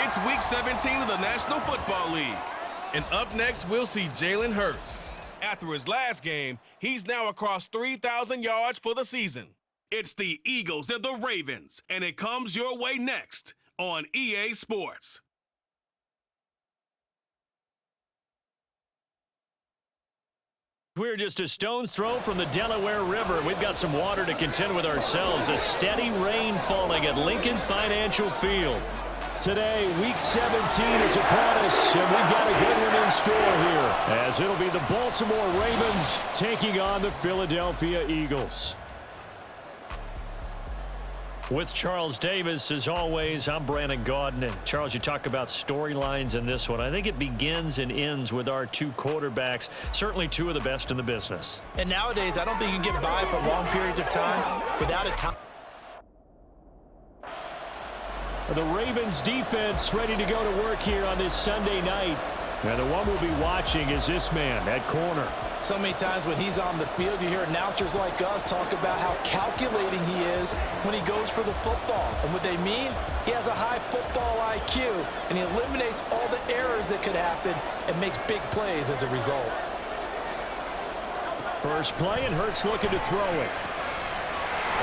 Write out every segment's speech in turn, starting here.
It's Week 17 of the National Football League. And up next, we'll see Jalen Hurts. After his last game, he's now across 3,000 yards for the season. It's the Eagles and the Ravens, and it comes your way next on EA Sports. We're just a stone's throw from the Delaware River. We've got some water to contend with ourselves. A steady rain falling at Lincoln Financial Field. Today, Week 17 is upon us, and we've got a good one in store here, as it'll be the Baltimore Ravens taking on the Philadelphia Eagles. With Charles Davis, as always, I'm Brandon Gaudin. And Charles, you talk about storylines in this one. I think it begins and ends with our two quarterbacks, certainly two of the best in the business. And nowadays, I don't think you can get by for long periods of time without a time. The Ravens defense ready to go to work here on this Sunday night. And the one we'll be watching is this man at corner. So many times when he's on the field, you hear announcers like us talk about how calculating he is when he goes for the football. And what they mean, he has a high football IQ, and he eliminates all the errors that could happen and makes big plays as a result. First play, and Hurts looking to throw it.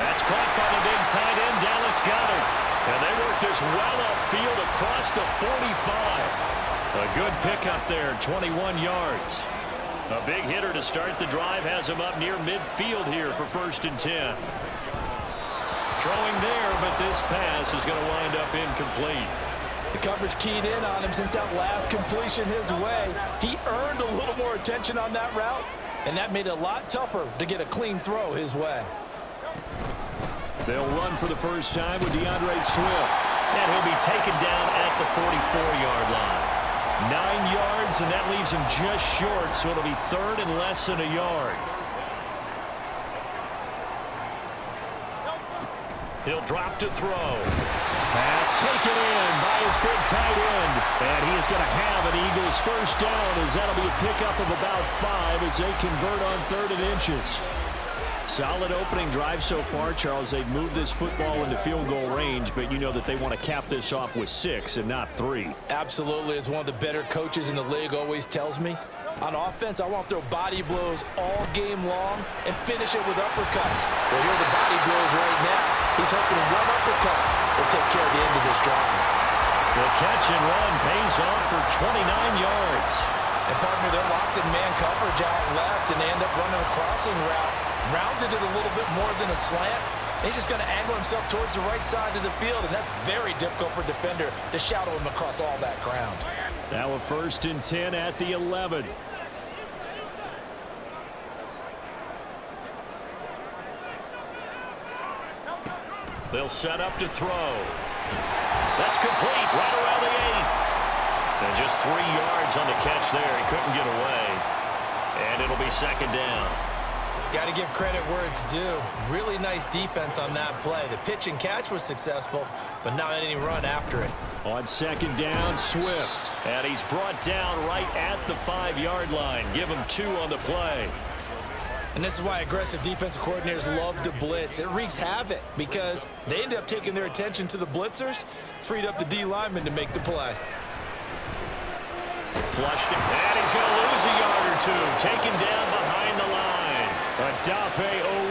That's caught by the big tight end, Dallas Goedert. And they work this well upfield across the 45. A good pickup there, 21 yards. A big hitter to start the drive has him up near midfield here for 1st and 10. Throwing there, but this pass is going to wind up incomplete. The coverage keyed in on him since that last completion his way. He earned a little more attention on that route, and that made it a lot tougher to get a clean throw his way. They'll run for the first time with DeAndre Swift. And he'll be taken down at the 44-yard line. 9 yards, and that leaves him just short, so it'll be 3rd and less than a yard. He'll drop to throw. Pass taken in by his big tight end. And he is going to have an Eagles first down, as that'll be a pickup of about 5 as they convert on 3rd and inches. Solid opening drive so far, Charles. They've moved this football into field goal range, but you know that they want to cap this off with 6 and not 3. Absolutely. As one of the better coaches in the league always tells me, on offense, I want to throw body blows all game long and finish it with uppercuts. Well, here are the body blows right now. He's hoping one uppercut will take care of the end of this drive. The catch and run pays off for 29 yards. And partner, they're locked in man coverage out left, and they end up running a crossing route. Rounded it a little bit more than a slant. He's just going to angle himself towards the right side of the field, and that's very difficult for a defender to shadow him across all that ground. Now a 1st and 10 at the 11. They'll set up to throw. That's complete right around the 8. And just 3 yards on the catch there. He couldn't get away. And it'll be 2nd down. Got to give credit where it's due. Really nice defense on that play. The pitch and catch was successful, but not any run after it. On 2nd down, Swift. And he's brought down right at the 5-yard line. Give him 2 on the play. And this is why aggressive defensive coordinators love to blitz. It wreaks havoc because they end up taking their attention to the blitzers, freed up the D lineman to make the play. Flushed him, and he's going to lose a yard or 2. Taken down behind the line. Adafe Owe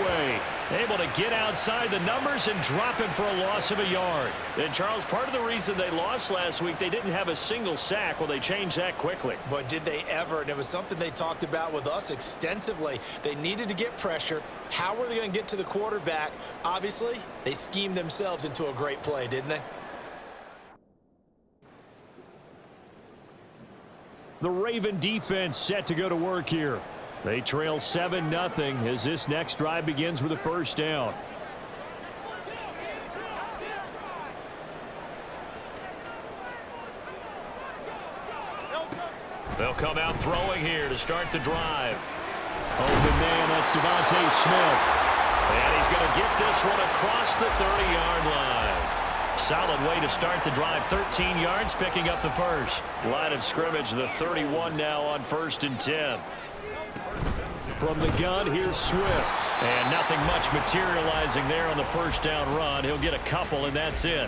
able to get outside the numbers and drop him for a loss of a yard. And, Charles, part of the reason they lost last week, they didn't have a single sack. Well, they changed that quickly. But did they ever? And it was something they talked about with us extensively. They needed to get pressure. How were they going to get to the quarterback? Obviously, they schemed themselves into a great play, didn't they? The Raven defense set to go to work here. They trail 7-0 as this next drive begins with a first down. They'll come out throwing here to start the drive. Open man, that's Devontae Smith. And he's going to get this one across the 30-yard line. Solid way to start the drive. 13 yards, picking up the first. Line of scrimmage, the 31 now on 1st and 10. From the gun, here's Swift. And nothing much materializing there on the first down run. He'll get a couple, and that's it.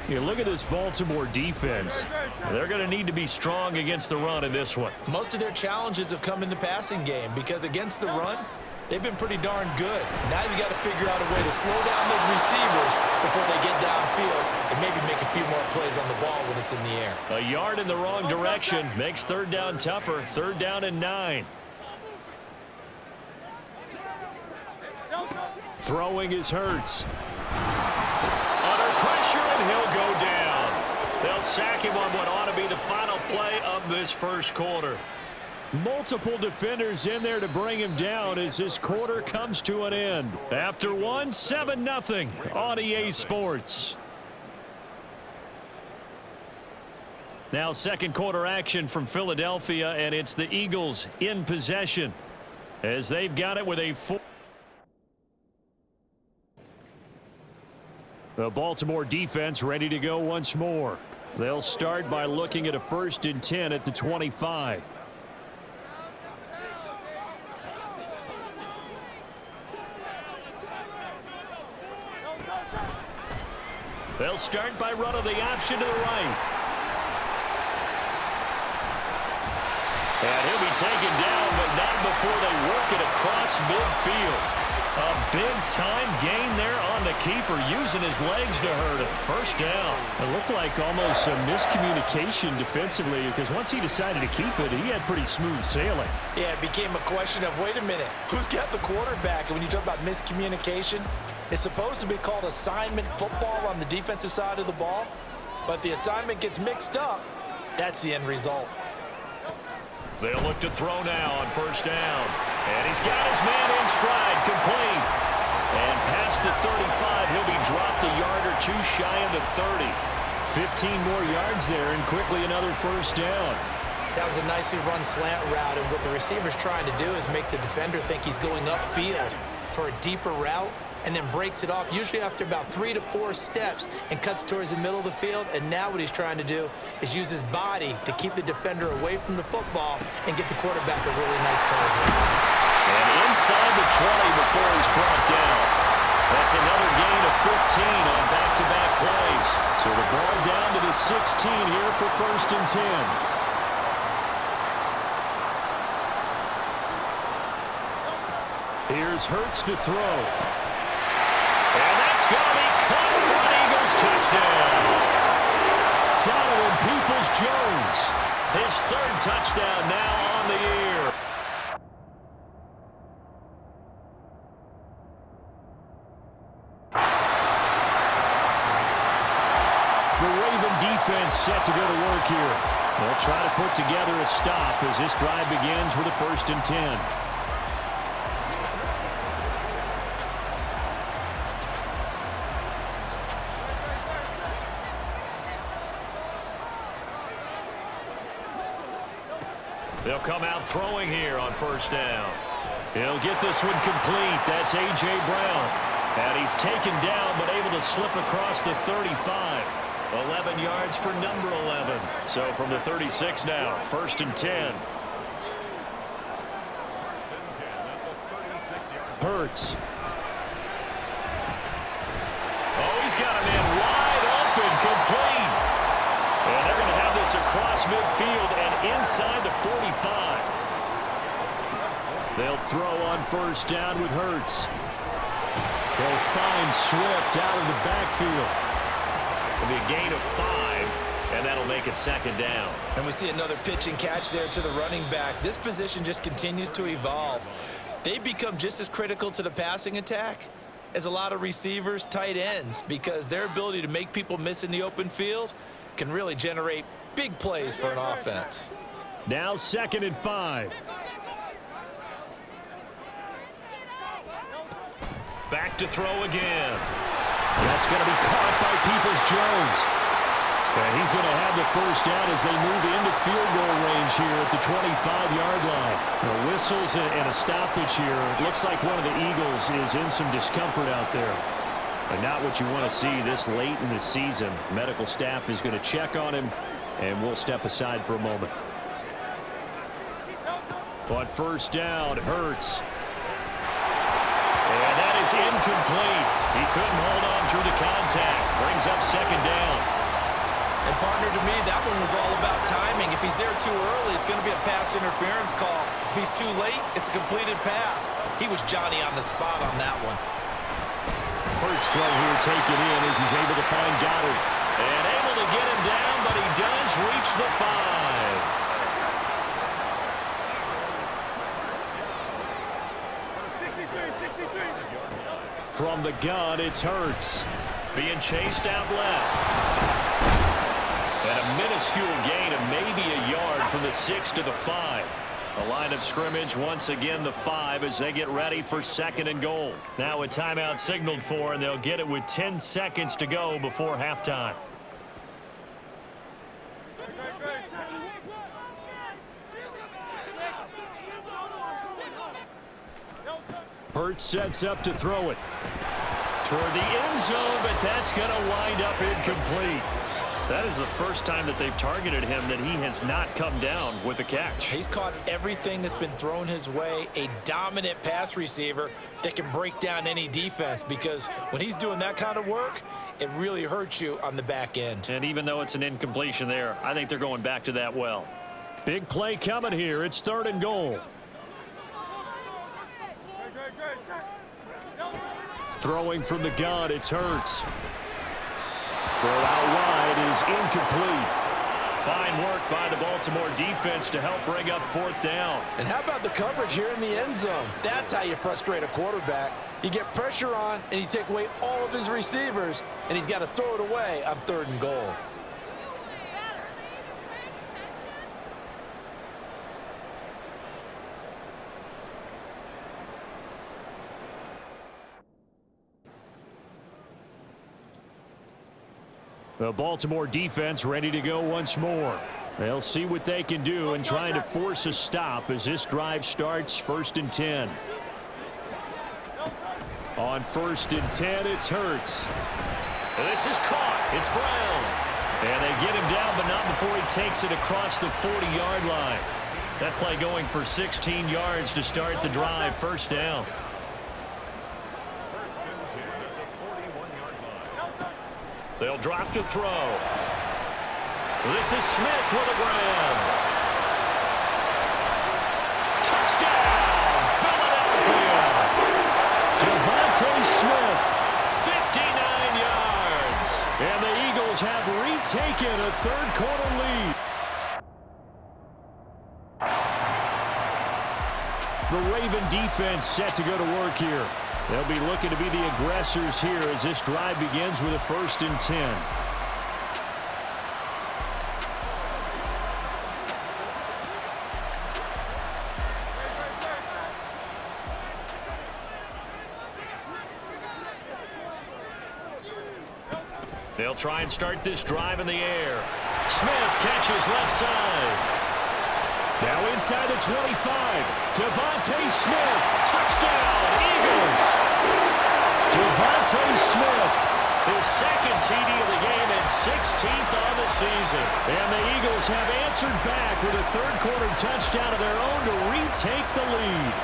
You look at this Baltimore defense. They're going to need to be strong against the run in this one. Most of their challenges have come in the passing game because against the run, they've been pretty darn good. Now you got to figure out a way to slow down those receivers before they get downfield and maybe make a few more plays on the ball when it's in the air. A yard in the wrong direction makes third down tougher. Third down and 9. Throwing is Hurts. Under pressure, and he'll go down. They'll sack him on what ought to be the final play of this first quarter. Multiple defenders in there to bring him down as this quarter comes to an end. After one, 7-0 on EA Sports. Now second quarter action from Philadelphia, and it's the Eagles in possession as they've got it with a 4. The Baltimore defense ready to go once more. They'll start by looking at a 1st and 10 at the 25. They'll start by running the option to the right. And he'll be taken down, but not before they work it across midfield. A big-time gain there on the keeper, using his legs to hurt him. First down. It looked like almost some miscommunication defensively because once he decided to keep it, he had pretty smooth sailing. Yeah, it became a question of, wait a minute, who's got the quarterback? And when you talk about miscommunication, it's supposed to be called assignment football on the defensive side of the ball, but the assignment gets mixed up. That's the end result. They'll look to throw now on first down. And he's got his man in stride, complete. And past the 35, he'll be dropped a yard or two shy of the 30. 15 more yards there, and quickly another first down. That was a nicely run slant route, and what the receiver's trying to do is make the defender think he's going upfield for a deeper route, and then breaks it off, usually after about 3 to 4 steps, and cuts towards the middle of the field. And now what he's trying to do is use his body to keep the defender away from the football and give the quarterback a really nice target. And inside the 20 before he's brought down. That's another gain of 15 on back-to-back plays. So the ball down to the 16 here for 1st and 10. Here's Hurts to throw. And that's going to be caught for an Eagles touchdown. Donovan Peoples-Jones. His 3rd touchdown now on the year. The Raven defense set to go to work here. They'll try to put together a stop as this drive begins with a 1st and 10. They'll come out throwing here on first down. He'll get this one complete. That's A.J. Brown. And he's taken down, but able to slip across the 35. 11 yards for number 11. So from the 36 now, 1st and 10. Hurts. Oh, he's got a man wide open, complete. And they're going to have this across midfield and inside the 45. They'll throw on first down with Hurts. They'll find Swift out of the backfield. It'll be a gain of 5, and that'll make it 2nd down. And we see another pitch and catch there to the running back. This position just continues to evolve. They become just as critical to the passing attack as a lot of receivers, tight ends, because their ability to make people miss in the open field can really generate big plays for an offense. Now 2nd and 5. Back to throw again. That's going to be caught by Peoples-Jones. And he's going to have the first down as they move into field goal range here at the 25-yard line. Whistles and a stoppage here. It looks like one of the Eagles is in some discomfort out there. And not what you want to see this late in the season. Medical staff is going to check on him, and we'll step aside for a moment. On first down, Hurts. And that is incomplete. He couldn't hold on through the contact. Brings up 2nd down. And partner, to me, that one was all about timing. If he's there too early, it's going to be a pass interference call. If he's too late, it's a completed pass. He was Johnny on the spot on that one. Hurts throw here taken in as he's able to find Goddard. And able to get him down, but he does reach the 5. From the gun, it's Hurts. Being chased out left. And a minuscule gain of maybe a yard from the 6 to the 5. The line of scrimmage once again the 5 as they get ready for 2nd and goal. Now a timeout signaled for, and they'll get it with 10 seconds to go before halftime. Hurts sets up to throw it. Toward the end zone, but that's going to wind up incomplete. That is the first time that they've targeted him that he has not come down with a catch. He's caught everything that's been thrown his way, a dominant pass receiver that can break down any defense, because when he's doing that kind of work, it really hurts you on the back end. And even though it's an incompletion there, I think they're going back to that well. Big play coming here. It's 3rd and goal. Throwing from the gun, it's Hurts. Throw out wide is incomplete. Fine work by the Baltimore defense to help bring up 4th down. And how about the coverage here in the end zone? That's how you frustrate a quarterback. You get pressure on, and you take away all of his receivers, and he's got to throw it away on 3rd and goal. The Baltimore defense ready to go once more. They'll see what they can do and trying to force a stop as this drive starts. 1st and 10. On 1st and 10, it's Hurts. This is caught. It's Brown. And they get him down, but not before he takes it across the 40-yard line. That play going for 16 yards to start the drive. 1st down. They'll drop to throw. This is Smith with a grab. Touchdown, Philadelphia. Devontae Smith. 59 yards. And the Eagles have retaken a 3rd quarter lead. The Raven defense set to go to work here. They'll be looking to be the aggressors here as this drive begins with a 1st and 10. They'll try and start this drive in the air. Smith catches left side. Now inside the 25. Devontae Smith. Touchdown, Eagles. Devontae Smith. His 2nd TD of the game and 16th on the season. And the Eagles have answered back with a 3rd quarter touchdown of their own to retake the lead.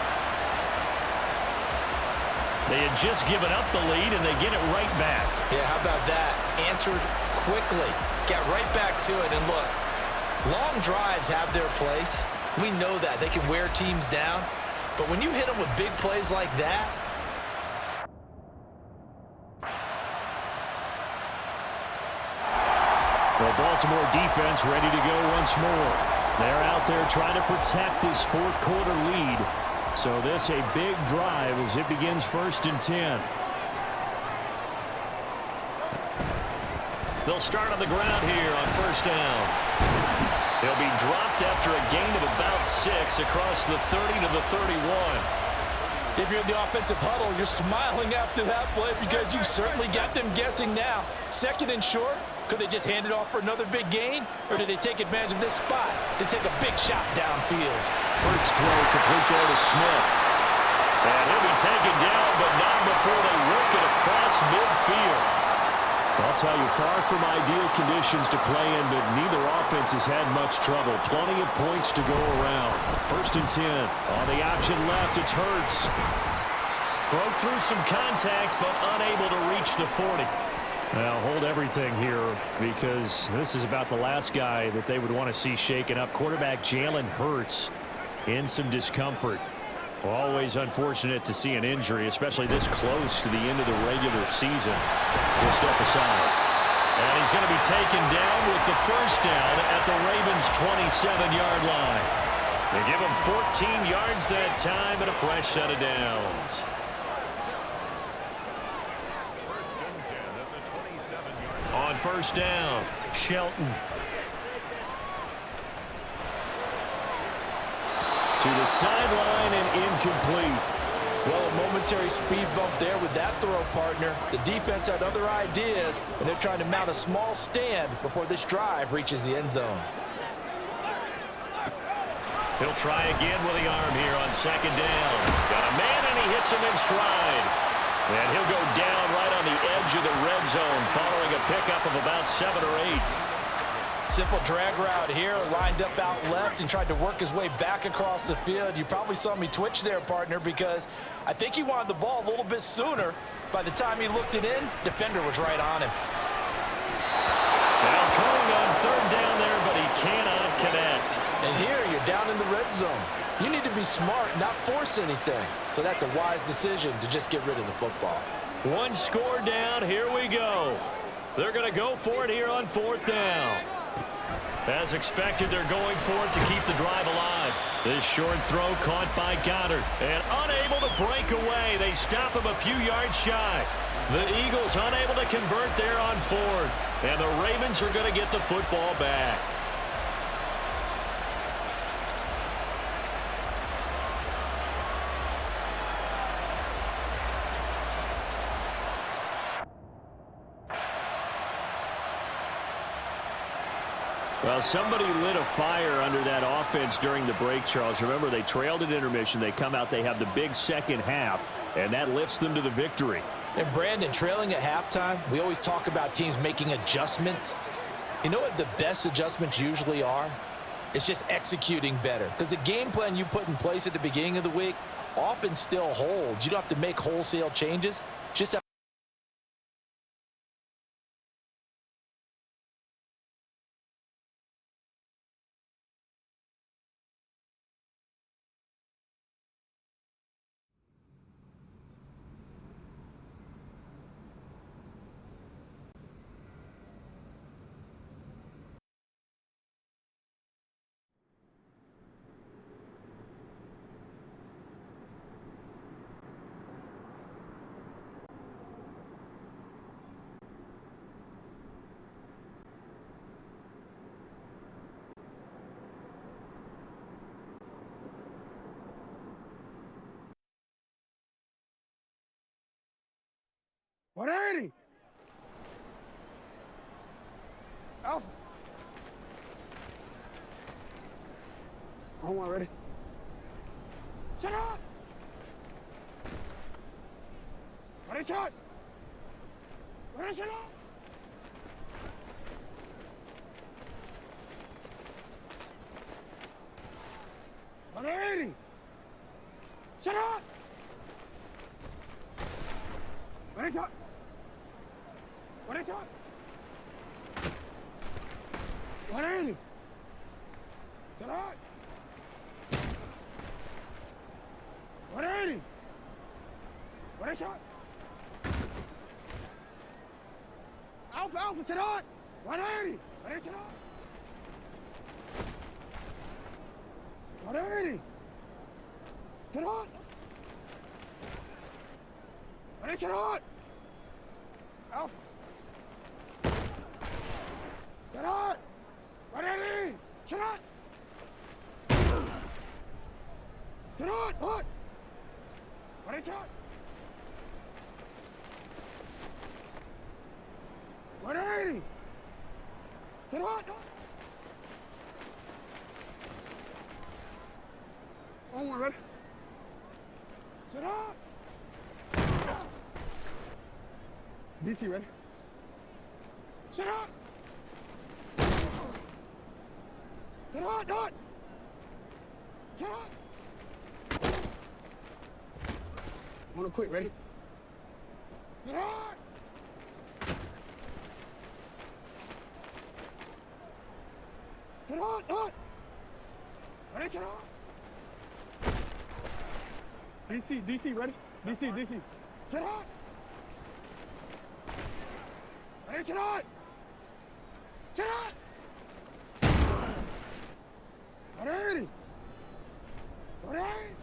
They had just given up the lead, and they get it right back. Yeah, how about that? Answered quickly. Got right back to it. And look, long drives have their place. We know that. They can wear teams down. But when you hit them with big plays like that, the Baltimore defense ready to go once more. They're out there trying to protect this 4th quarter lead. So this a big drive as it begins 1st and 10. They'll start on the ground here on 1st down. They'll be dropped after a gain of about 6 across the 30 to the 31. if you're in the offensive huddle, you're smiling after that play because you certainly got them guessing now. 2nd and short. Could they just hand it off for another big gain? Or did they take advantage of this spot to take a big shot downfield? Hurts throw, complete goal to Smith. And he'll be taken down, but not before they work it across midfield. I'll tell you, far from ideal conditions to play in, but neither offense has had much trouble. Plenty of points to go around. 1st and 10. On the option left, it's Hurts. Broke through some contact, but unable to reach the 40. Now hold everything here because this is about the last guy that they would want to see shaken up. Quarterback Jalen Hurts in some discomfort. Always unfortunate to see an injury, especially this close to the end of the regular season. He'll step aside. And he's going to be taken down with the first down at the Ravens' 27-yard line. They give him 14 yards that time and a fresh set of downs. First and 10 at the 27-yard line. On first down, Shelton. To the sideline and incomplete. Well, a momentary speed bump there with that throw, partner. The defense had other ideas, and they're trying to mount a small stand before this drive reaches the end zone. He'll try again with the arm here on second down. Got a man, and he hits him in stride. And he'll go down right on the edge of the red zone following a pickup of about 7 or 8. Simple drag route here, lined up out left and tried to work his way back across the field. You probably saw me twitch there, partner, because I think he wanted the ball a little bit sooner. By the time he looked it in, defender was right on him. Now throwing on third down there, but he cannot connect. And here you're down in the red zone. You need to be smart, not force anything. So that's a wise decision to just get rid of the football. One score down, here we go. They're going to go for it here on fourth down. As expected, they're going for it to keep the drive alive. This short throw caught by Goddard. And unable to break away. They stop him a few yards shy. The Eagles unable to convert there on fourth. And the Ravens are going to get the football back. Well, somebody lit a fire under that offense during the break, Charles. Remember, they trailed at intermission. They come out, they have the big second half, and that lifts them to the victory. And Brandon, trailing at halftime, we always talk about teams making adjustments. You know what the best adjustments usually are? It's just executing better. Because the game plan you put in place at the beginning of the week often still holds. You don't have to make wholesale changes. Just have $180. Alpha. Home already. Shut up. Ready, shot. Ready, shut up. $180. Shut up. Ready, shot. What is shot? 180. Shut up. 180. What is shot? Alpha, sit on. 180. What is shot? 180. Sit on. What is shot? Alpha. Get out! Ready! Shut up! Shut up! What? Ready, shot! $180! Shut up! Oh, one ready. Shut up! DC ready. Shut up! Shut up, not! Shut up! Wanna quit, ready? Shut up! Sit on. Ready, sit on. DC, ready? DC. Sit on. Ready, sit on. Sit on. Ready. Ready.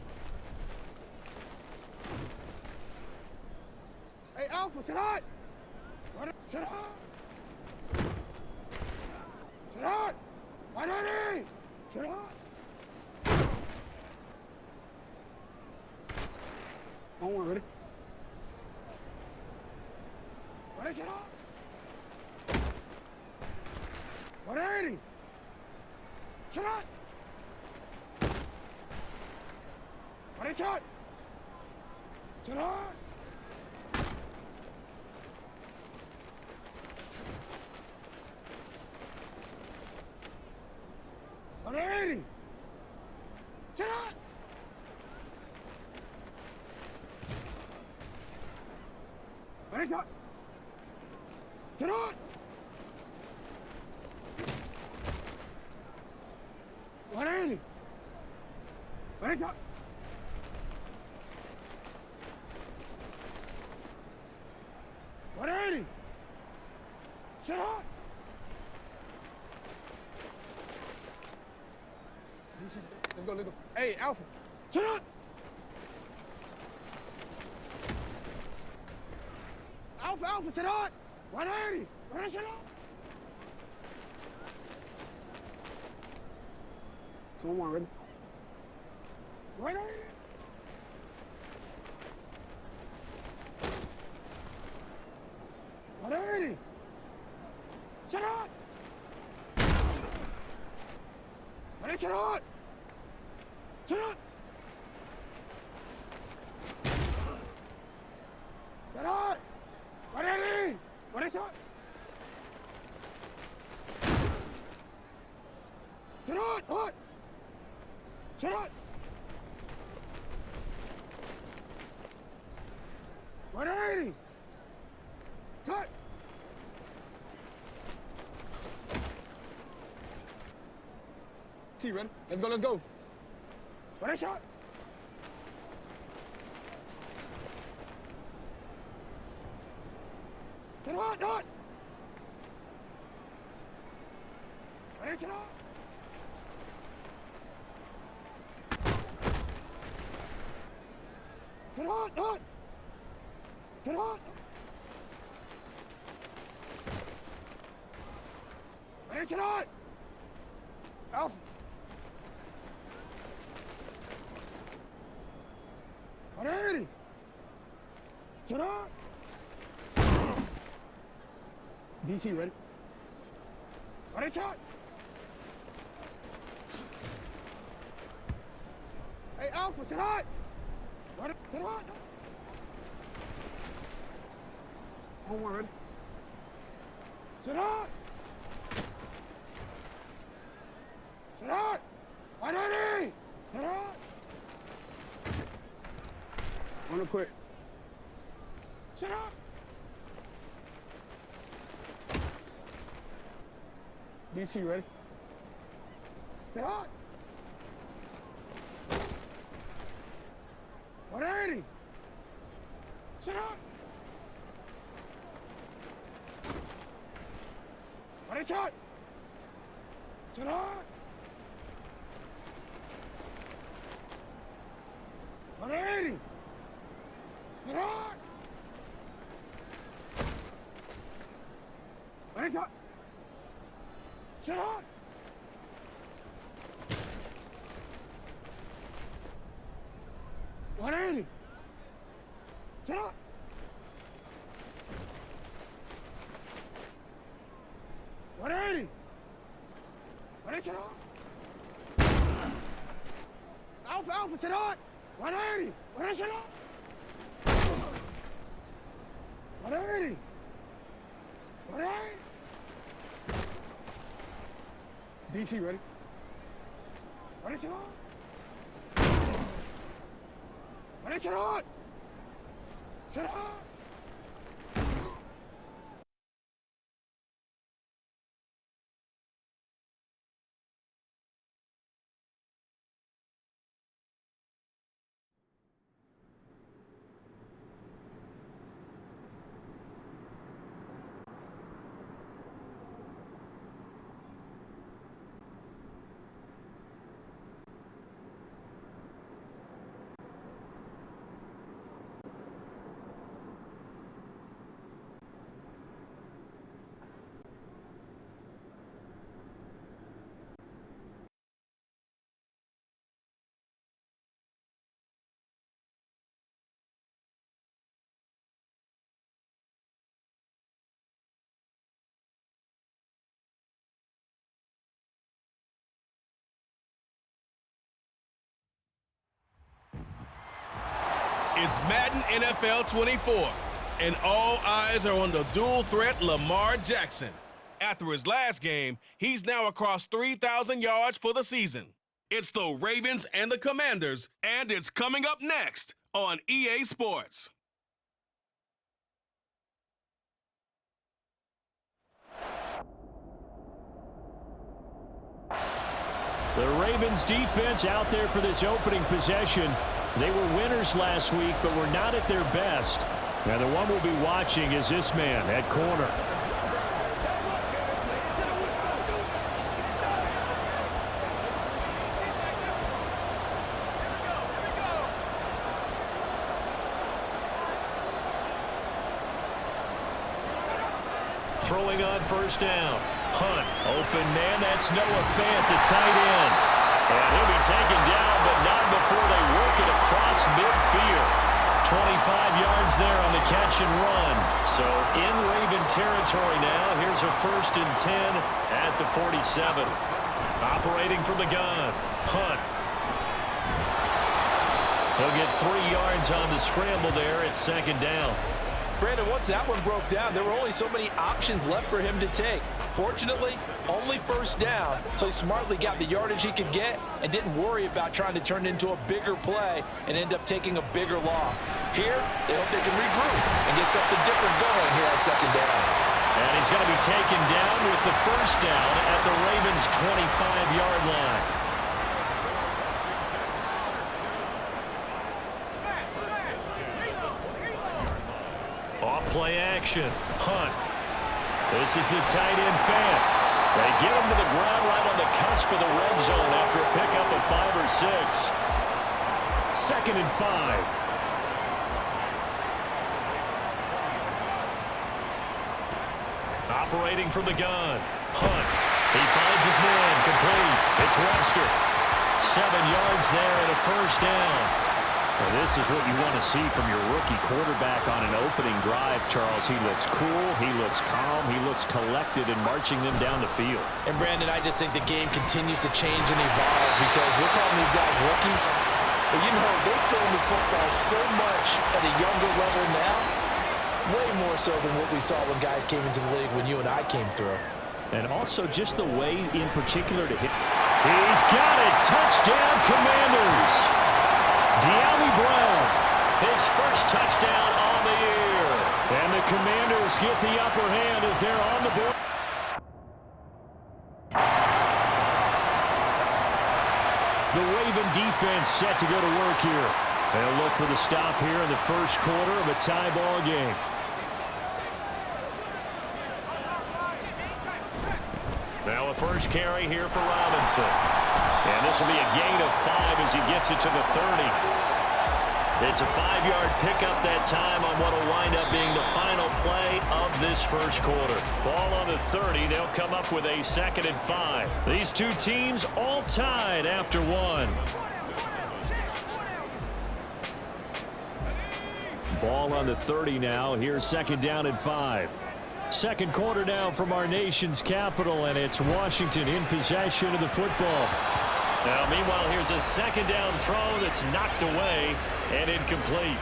Hey, Alpha, sit on. Sit on. Sit on. Ready. Sit on. On one, ready? Ready, sit on. 180. Sit on. Ready, shot. Sit on. 180. Sit on. Ready, shot. Sit on. 180. Ready, shot. Sit on. Let's go. Hey, Alpha. Sit on. Alpha, sit on. 180. Ready, sit on. 2-1, ready? 180. Sit on. Ready, sit on. Sit on. Sit on. 180. Ready, sit on. Sit on. Sit on. 180. Cut. T, ready? Let's go. Ready, shot. Sit on. Ready, sit on. Sit on. Sit on. Ready, sit on. Alpha. Ready. Sit on. DC, ready? Ready, shot. Hey, Alpha, sit on. Ready, sit on. On one, ready? Sit on. Sit on. 180. Sit on. On the quick. Sit up. DC, ready? Sit up. 180. Sit up. Ready, shot. Sit up. 180. Sit on. Ready, shot. Sit on. 180. Sit on. 180. Ready, sit on. Alpha, sit on. 180. Ready, sit on. 180. 180. DC, ready? Ready, sit on. Ready, sit on. Sit on. It's Madden NFL 24, and all eyes are on the dual threat Lamar Jackson. After his last game, he's now across 3,000 yards for the season. It's the Ravens and the Commanders, and it's coming up next on EA Sports. The Ravens defense out there for this opening possession. They were winners last week, but were not at their best. Now the one we'll be watching is this man at corner. Throwing on first down. Hunt, open man, that's Noah Fant, the tight end. And he'll be taken down, but not before they work it across midfield. 25 yards there on the catch and run. So in Raven territory now, here's a 1st and 10 at the 47. Operating from the gun, Hunt. He'll get 3 yards on the scramble there at 2nd down. Brandon, once that one broke down, there were only so many options left for him to take. Fortunately, only 1st down, so he smartly got the yardage he could get and didn't worry about trying to turn it into a bigger play and end up taking a bigger loss. Here, they hope they can regroup and get something different going here on 2nd down. And he's going to be taken down with the 1st down at the Ravens' 25-yard line. Play action. Hunt. This is the tight end Fant. They get him to the ground right on the cusp of the red zone after a pickup of 5 or 6. 2nd and 5. Operating from the gun. Hunt. He finds his man. Complete. It's Webster. 7 yards there and a 1st down. Well, this is what you want to see from your rookie quarterback on an opening drive, Charles. He looks cool, he looks calm, he looks collected in marching them down the field. And, Brandon, I just think the game continues to change and evolve because we're calling these guys rookies. But, you know, they've thrown the football so much at a younger level now, way more so than what we saw when guys came into the league when you and I came through. And also just the way in particular to hit. He's got it. Touchdown, Commanders. De'Ami Brown, his 1st touchdown on the year. And the Commanders get the upper hand as they're on the board. The Raven defense set to go to work here. They'll look for the stop here in the 1st quarter of a tie ball game. Now a 1st carry here for Robinson. And this will be a gain of 5 as he gets it to the 30. It's a 5-yard pickup that time on what will wind up being the final play of this 1st quarter. Ball on the 30. They'll come up with a 2nd and 5. These two teams all tied after 1. Ball on the 30 now. Here's 2nd down and 5. 2nd quarter now from our nation's capital, and it's Washington in possession of the football. Now, meanwhile, here's a 2nd down throw that's knocked away and incomplete.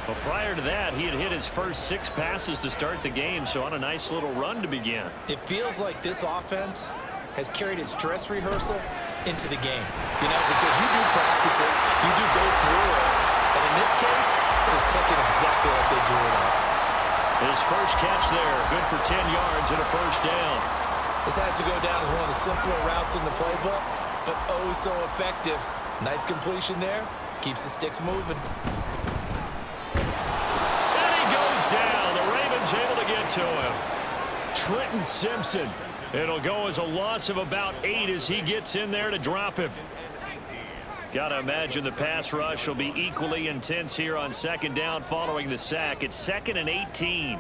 But prior to that, he had hit his first 6 passes to start the game, so on a nice little run to begin. It feels like this offense has carried its dress rehearsal into the game. You know, because you do practice it, you do go through it, and in this case, it is clicking exactly like they drew it up. His first catch there, good for 10 yards and a 1st down. This has to go down as one of the simpler routes in the playbook, but oh so effective. Nice completion there. Keeps the sticks moving. And he goes down. The Ravens able to get to him. Trenton Simpson. It'll go as a loss of about 8 as he gets in there to drop him. Got to imagine the pass rush will be equally intense here on 2nd down following the sack. It's 2nd and 18.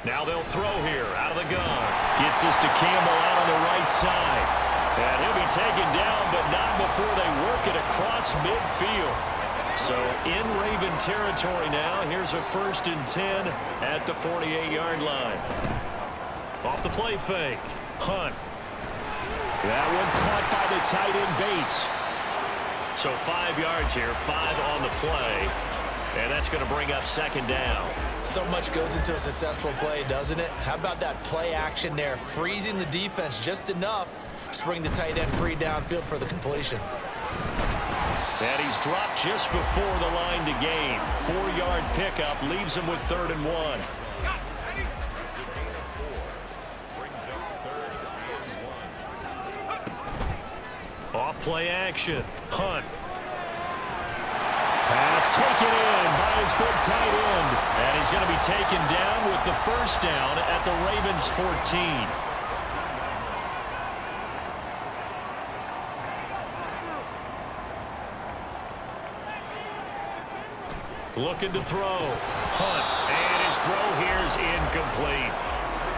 Now they'll throw here out of the gun. Gets this to Campbell out on the right side. And he'll be taken down, but not before they work it across midfield. So in Raven territory now, here's a 1st and 10 at the 48-yard line. Off the play fake. Hunt. That one caught by the tight end Bates. So 5 yards here, 5 on the play. And that's going to bring up second down. So much goes into a successful play, doesn't it? How about that play action there, freezing the defense just enough to bring the tight end free downfield for the completion. And he's dropped just before the line to gain. 4-yard pickup leaves him with 3rd and 1. Off play action. Hunt. Pass taken in by his big tight end. And he's going to be taken down with the first down at the Ravens 14. Looking to throw. Hunt. And his throw here is incomplete.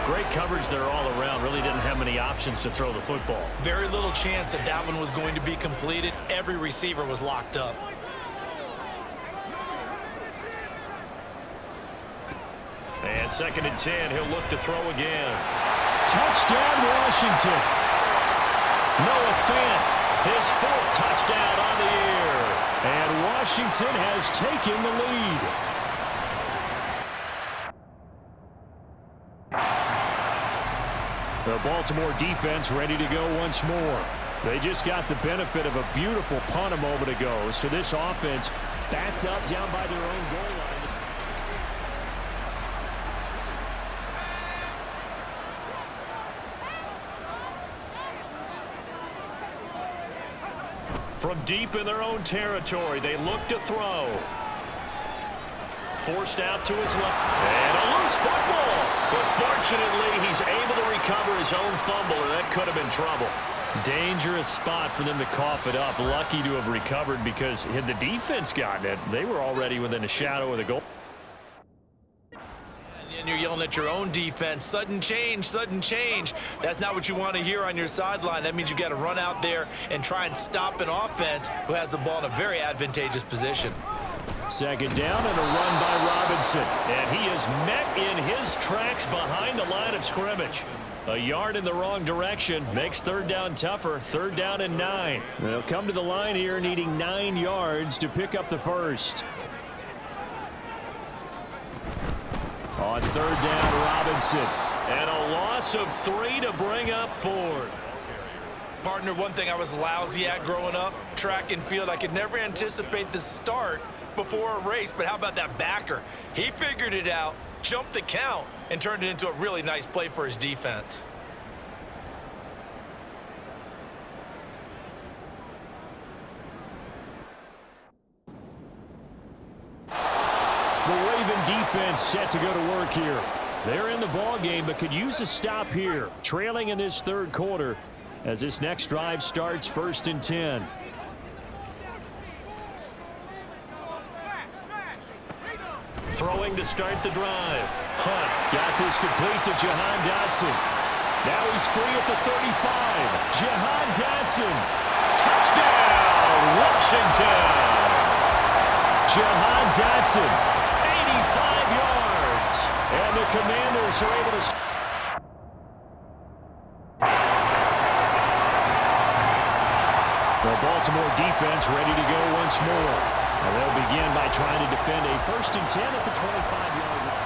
Great coverage there all around. Really didn't have many options to throw the football. Very little chance that that one was going to be completed. Every receiver was locked up. And 2nd and 10. He'll look to throw again. Touchdown, Washington. Noah Fant. His 4th touchdown on the year. And Washington has taken the lead. The Baltimore defense ready to go once more. They just got the benefit of a beautiful punt a moment ago. So this offense backed up down by their own goal line. From deep in their own territory, they look to throw. Forced out to his left. And a loose football. But fortunately, he's able to recover his own fumble, or that could have been trouble. Dangerous spot for them to cough it up. Lucky to have recovered, because had the defense gotten it, they were already within a shadow of the goal. And you're yelling at your own defense, sudden change, sudden change. That's not what you want to hear on your sideline. That means you got to run out there and try and stop an offense who has the ball in a very advantageous position. 2nd down and a run by Robinson. And he is met in his tracks behind the line of scrimmage. A yard in the wrong direction makes 3rd down tougher. 3rd down and 9. They'll come to the line here needing 9 yards to pick up the first. On 3rd down, Robinson. And a loss of 3 to bring up 4th. Partner, one thing I was lousy at growing up, track and field. I could never anticipate the start before a race, but how about that backer? He figured it out, jumped the count, and turned it into a really nice play for his defense. The Raven defense set to go to work here. They're in the ball game, but could use a stop here. Trailing in this 3rd quarter as this next drive starts 1st and 10. Throwing to start the drive. Hunt got this complete to Jahan Dotson. Now he's free at the 35. Jahan Dotson. Touchdown, Washington. Jahan Dotson. 85 yards. And the Commanders are able to... The Baltimore defense ready to go once more. And they'll begin by trying to defend a 1st and 10 at the 25-yard line.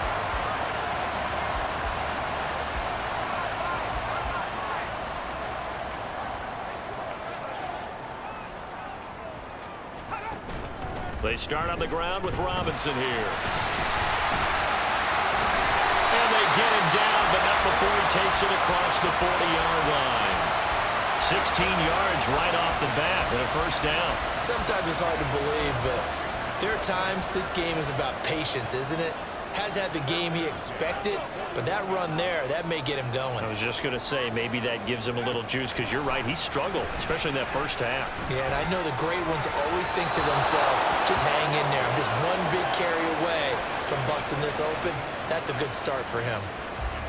They start on the ground with Robinson here. And they get him down, but not before he takes it across the 40-yard line. 16 yards right off the bat and a 1st down. Sometimes it's hard to believe, but there are times this game is about patience, isn't it? Has had the game he expected, but that run there, that may get him going. I was just going to say, maybe that gives him a little juice, because you're right, he struggled, especially in that 1st half. Yeah, and I know the great ones always think to themselves, just hang in there. I'm just one big carry away from busting this open. That's a good start for him.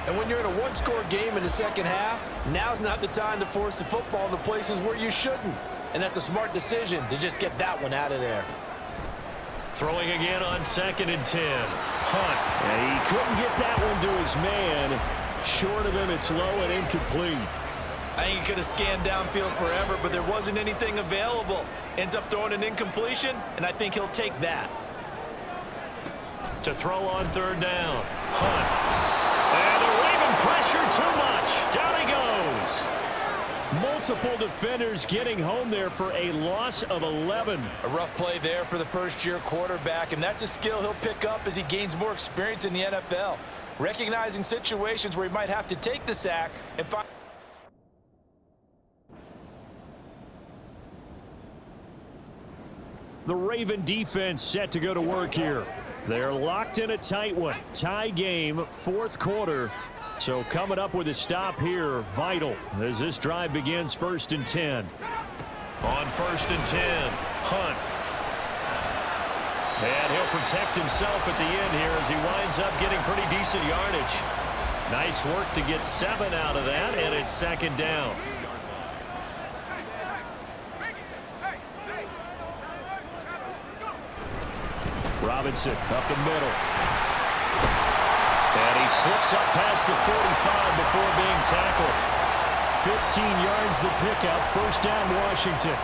And when you're in a one-score game in the 2nd half, now's not the time to force the football in the places where you shouldn't. And that's a smart decision to just get that one out of there. Throwing again on 2nd and 10. Hunt. And he couldn't get that one to his man. Short of him, it's low and incomplete. I think he could have scanned downfield forever, but there wasn't anything available. Ends up throwing an incompletion, and I think he'll take that. To throw on third down. Hunt. And the Raven pressure too much. Down he goes. Multiple defenders getting home there for a loss of 11. A rough play there for the first-year quarterback, and that's a skill he'll pick up as he gains more experience in the NFL. Recognizing situations where he might have to take the sack and find... The Raven defense set to go to work here. They're locked in a tight one. Tie game, fourth quarter. So coming up with a stop here, vital, as this drive begins 1st and 10. On 1st and 10, Hunt. And he'll protect himself at the end here as he winds up getting pretty decent yardage. Nice work to get 7 out of that, and it's 2nd down. Robinson up the middle. And he slips up past the 45 before being tackled. 15 yards the pickup. 1st down, Washington.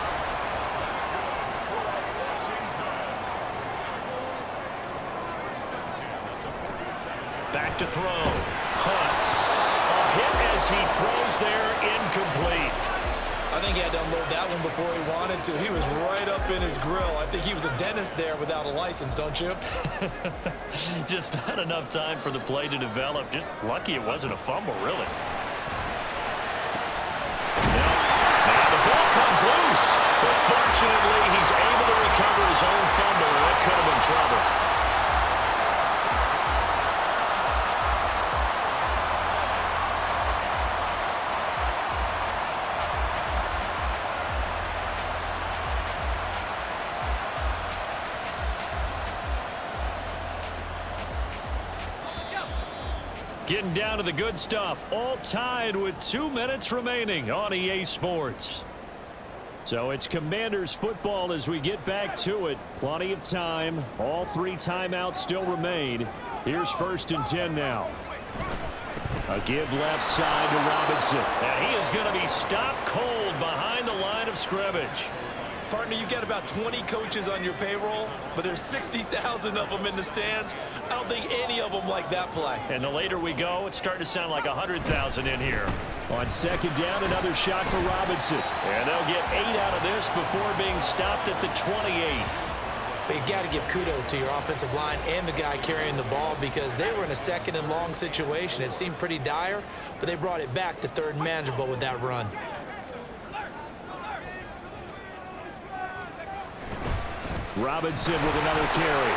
Back to throw. Hunt. A hit as he throws there, incomplete. I think he had to unload that one before he wanted to. He was right up in his grill. I think he was a dentist there without a license, don't you? Just not enough time for the play to develop. Just lucky it wasn't a fumble, really. Now the ball comes loose. But fortunately, he's able to recover his own fumble. That could have been trouble. Getting down to the good stuff. All tied with 2 minutes remaining on EA Sports. So it's Commanders football as we get back to it. Plenty of time. All 3 timeouts still remain. Here's 1st and 10 now. A give left side to Robinson. And he is going to be stopped cold behind the line of scrimmage. Partner, you got about 20 coaches on your payroll, but there's 60,000 of them in the stands. I don't think any of them like that play. And the later we go, it's starting to sound like 100,000 in here. On 2nd down, another shot for Robinson. And they'll get 8 out of this before being stopped at the 28. But you got to give kudos to your offensive line and the guy carrying the ball because they were in a 2nd and long situation. It seemed pretty dire, but they brought it back to 3rd and manageable with that run. Robinson with another carry.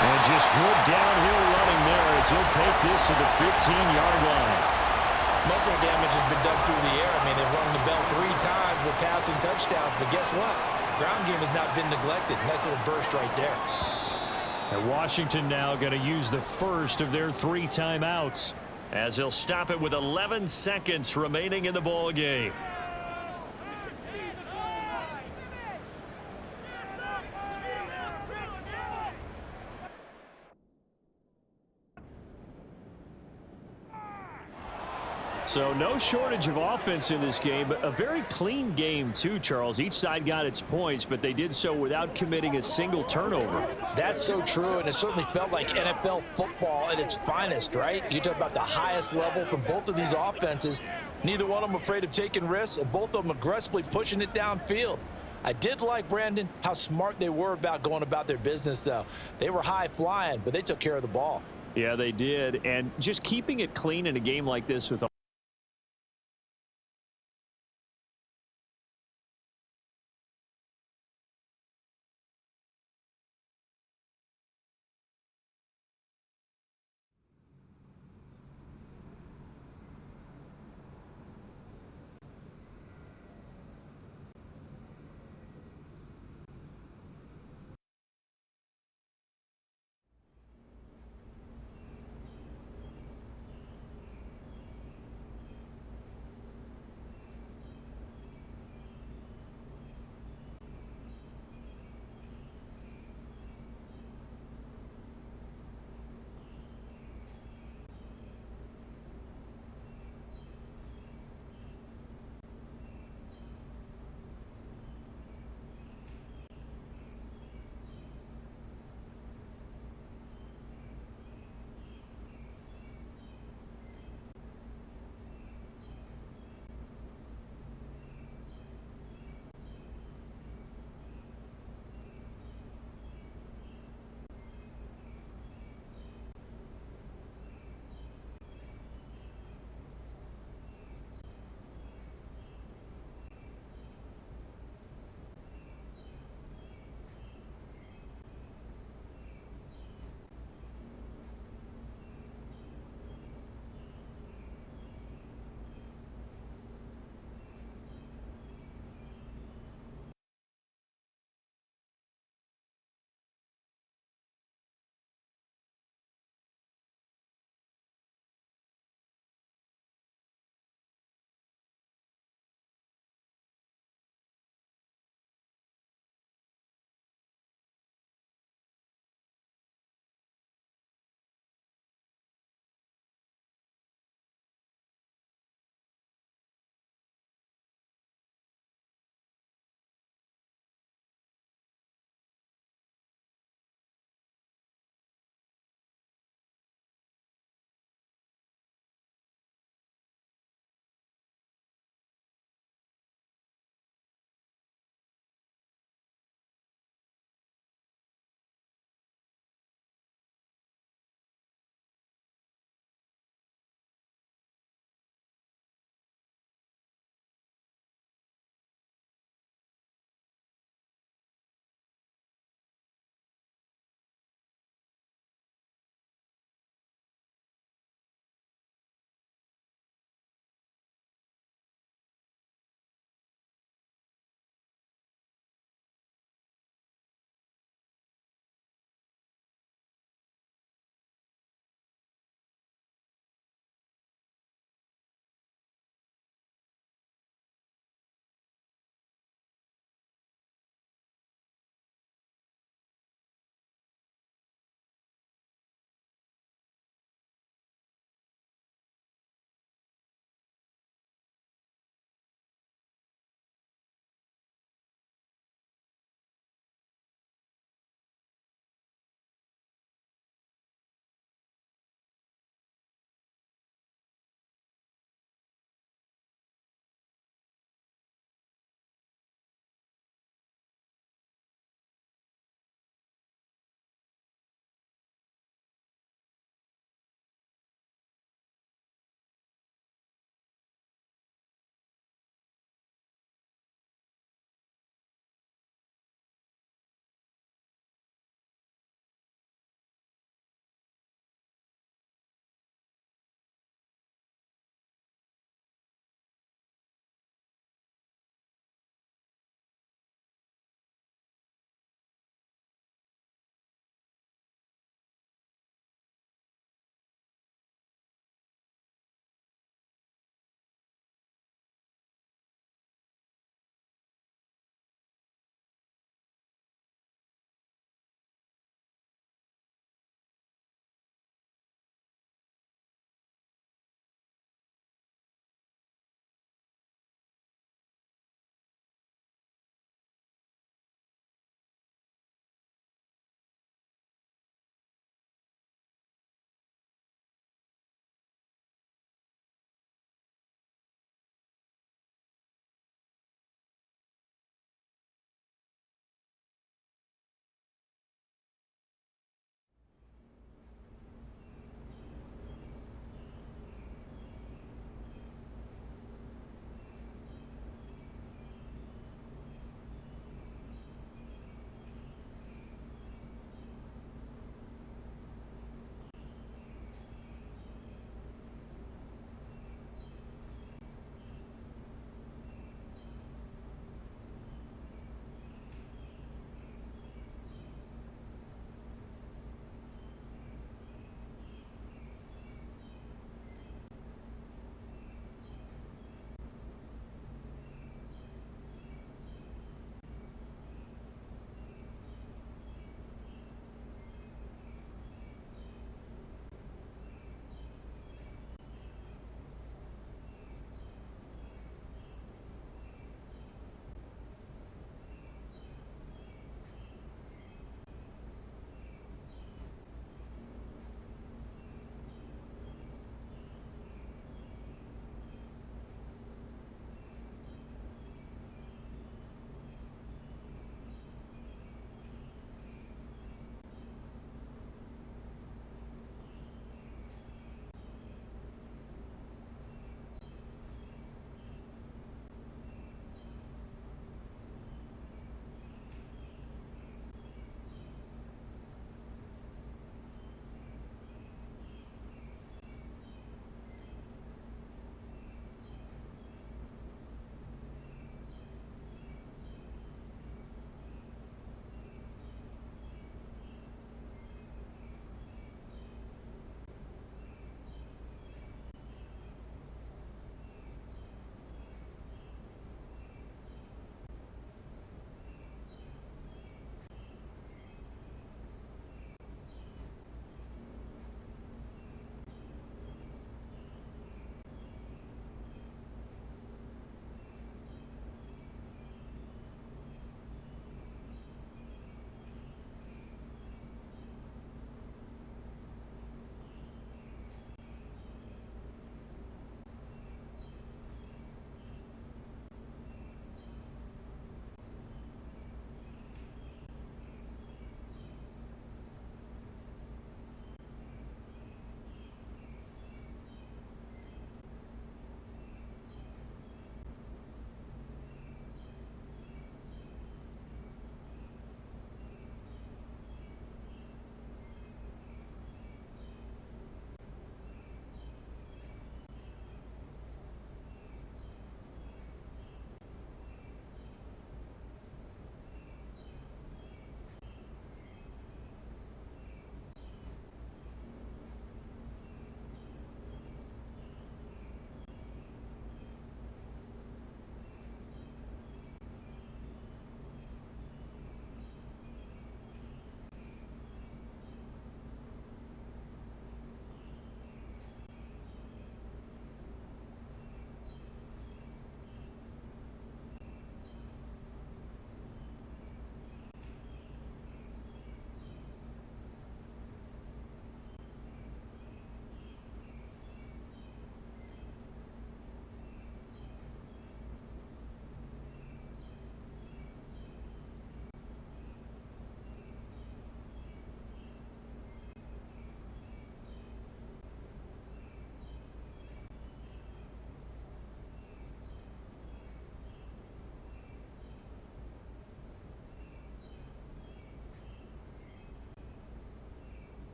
And just good downhill running there as he'll take this to the 15-yard line. Muscle damage has been done through the air. I mean, they've rung the bell 3 times with passing touchdowns, but guess what? Ground game has not been neglected. Nice little burst right there. And Washington now going to use the first of their 3 timeouts as he'll stop it with 11 seconds remaining in the ball game. So no shortage of offense in this game, but a very clean game too, Charles. Each side got its points, but they did so without committing a single turnover. That's so true, and it certainly felt like NFL football at its finest, right? You talk about the highest level from both of these offenses. Neither one of them afraid of taking risks, and both of them aggressively pushing it downfield. I did like, Brandon, how smart they were about going about their business, though. They were high flying, but they took care of the ball. Yeah, they did, and just keeping it clean in a game like this with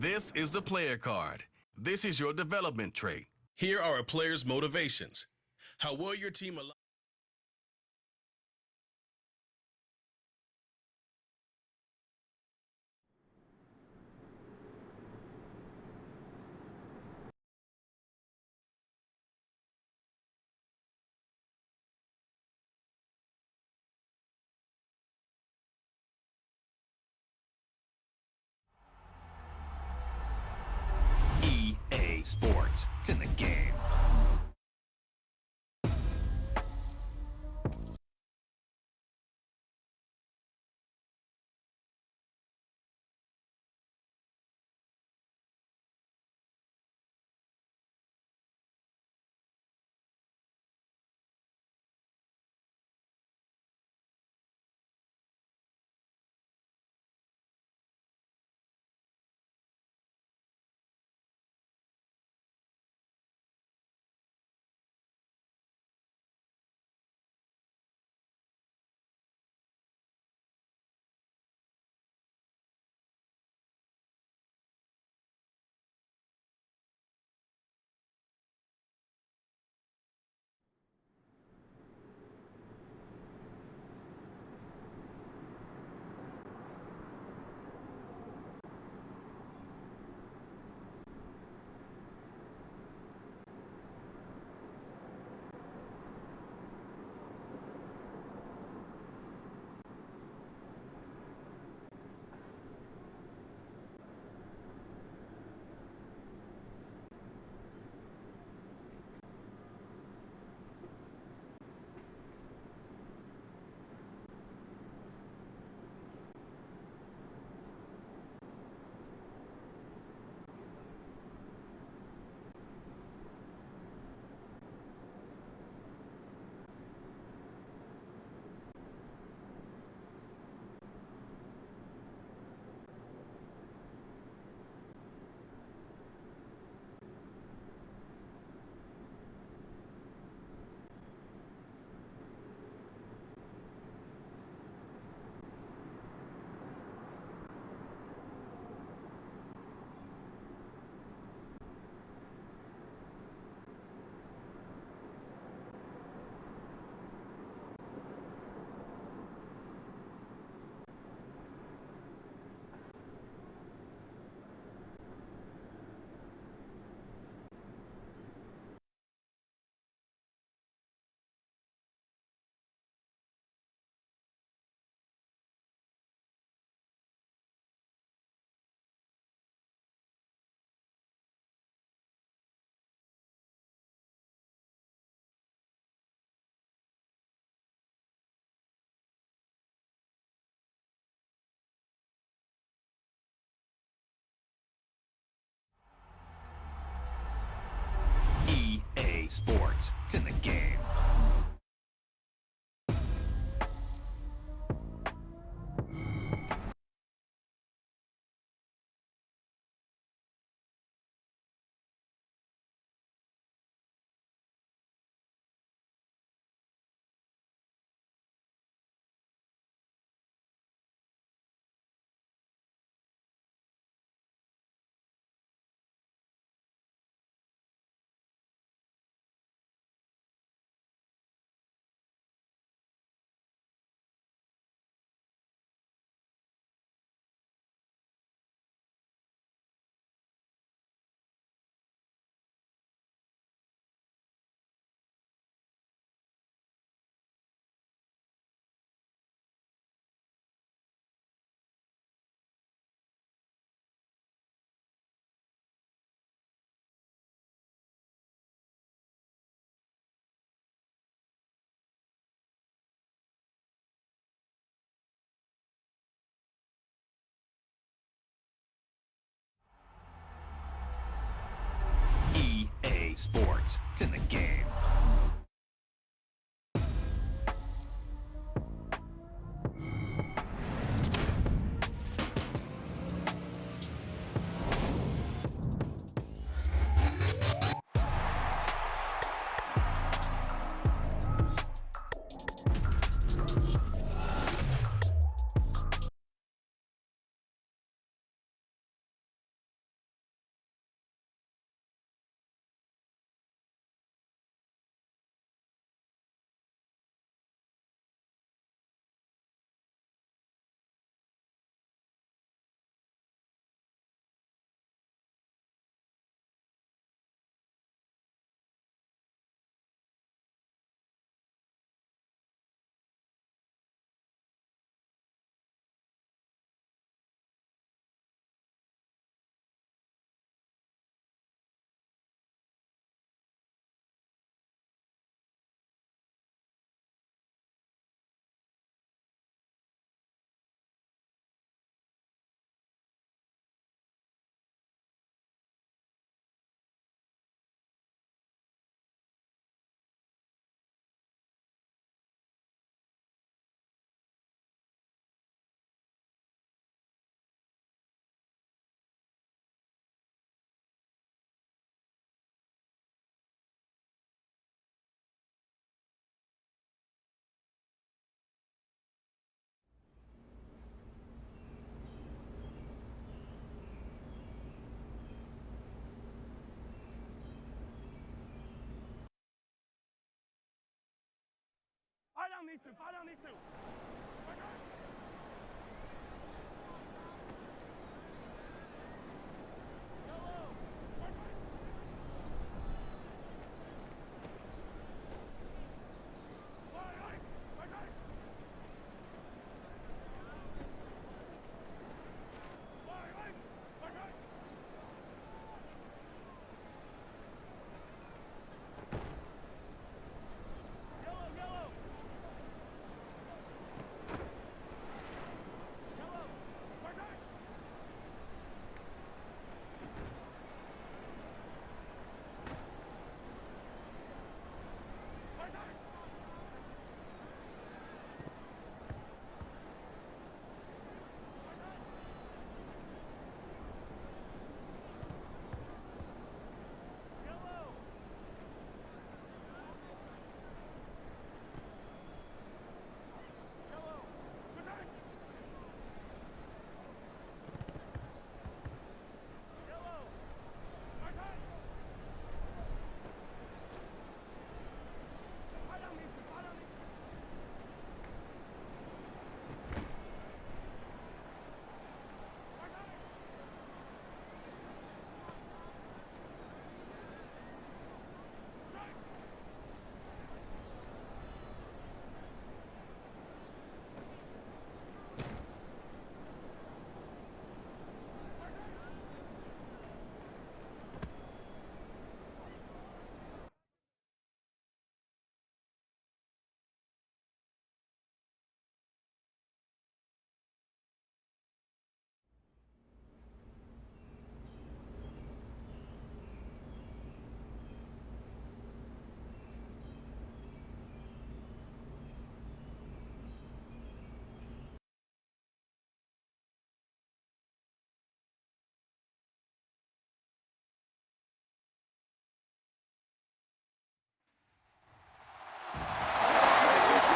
This is the player card. This is your development trait. Here are a player's motivations. How will your team allow EA Sports. It's in the game. EA Sports. It's in the game. EA Sports. It's in the game. these two. Fire down these two.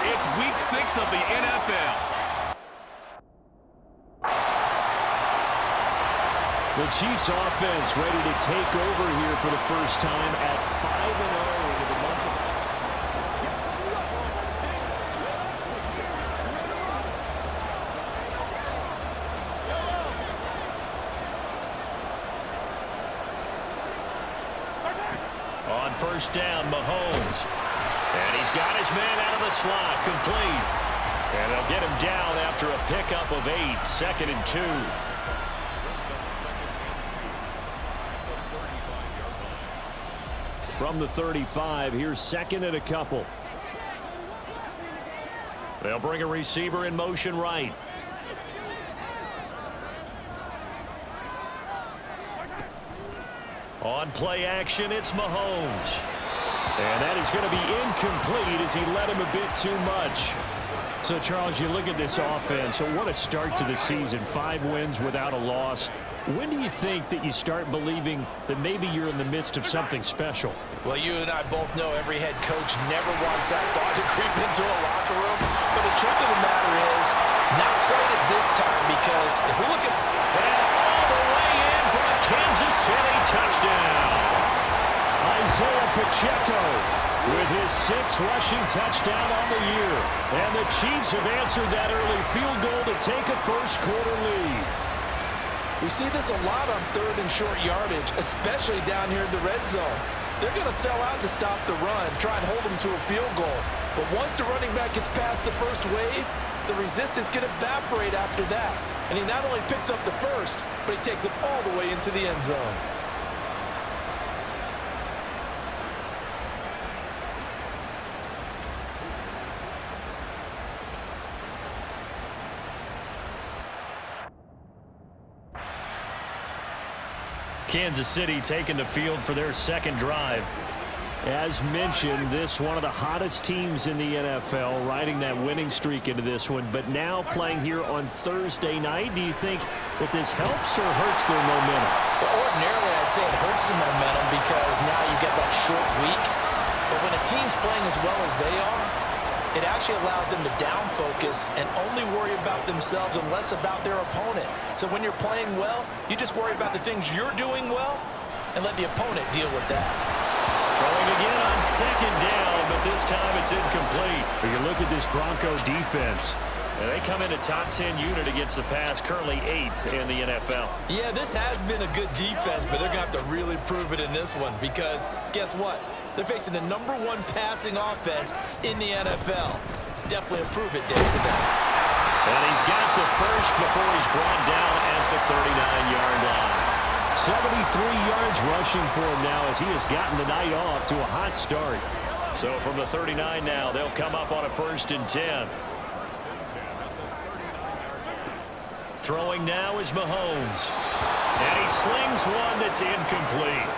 It's week 6 of the NFL. The Chiefs offense ready to take over here for the first time at 5-0 into the month of On first down, Mahomes. And he's got his man out of the slot, complete. And they'll get him down after a pickup of 8, 2nd and 2. From the 35, here's 2nd and a couple. They'll bring a receiver in motion right. On play action, it's Mahomes. And that is going to be incomplete as he led him a bit too much. So, Charles, you look at this offense, so what a start to the season. 5 wins without a loss. When do you think that you start believing that maybe you're in the midst of something special? Well, you and I both know every head coach never wants that thought to creep into a locker room. But the truth of the matter is, not quite at this time, because if we look at... And all the way in for a Kansas City touchdown. Isaiah Pacheco with his 6th rushing touchdown on the year. And the Chiefs have answered that early field goal to take a first-quarter lead. We see this a lot on 3rd and short yardage, especially down here in the red zone. They're going to sell out to stop the run, try and hold them to a field goal. But once the running back gets past the first wave, the resistance can evaporate after that. And he not only picks up the first, but he takes it all the way into the end zone. Kansas City taking the field for their 2nd drive. As mentioned, this one of the hottest teams in the NFL, riding that winning streak into this one, but now playing here on Thursday night. Do you think that this helps or hurts their momentum? Well, ordinarily, I'd say it hurts the momentum because now you get that short week. But when a team's playing as well as they are, it actually allows them to down focus and only worry about themselves and less about their opponent. So when you're playing well, you just worry about the things you're doing well and let the opponent deal with that. Throwing again on 2nd down, but this time it's incomplete. When you look at this Bronco defense, And they come in a top 10 unit against the pass, currently 8th in the NFL. Yeah, this has been a good defense, but they're going to have to really prove it in this one because guess what? They're facing the #1 passing offense in the NFL. It's definitely a prove-it day for them. And he's got the first before he's brought down at the 39-yard line. 73 yards rushing for him now as he has gotten the night off to a hot start. So from the 39 now, they'll come up on a 1st and 10. Throwing now is Mahomes. And he slings one that's incomplete.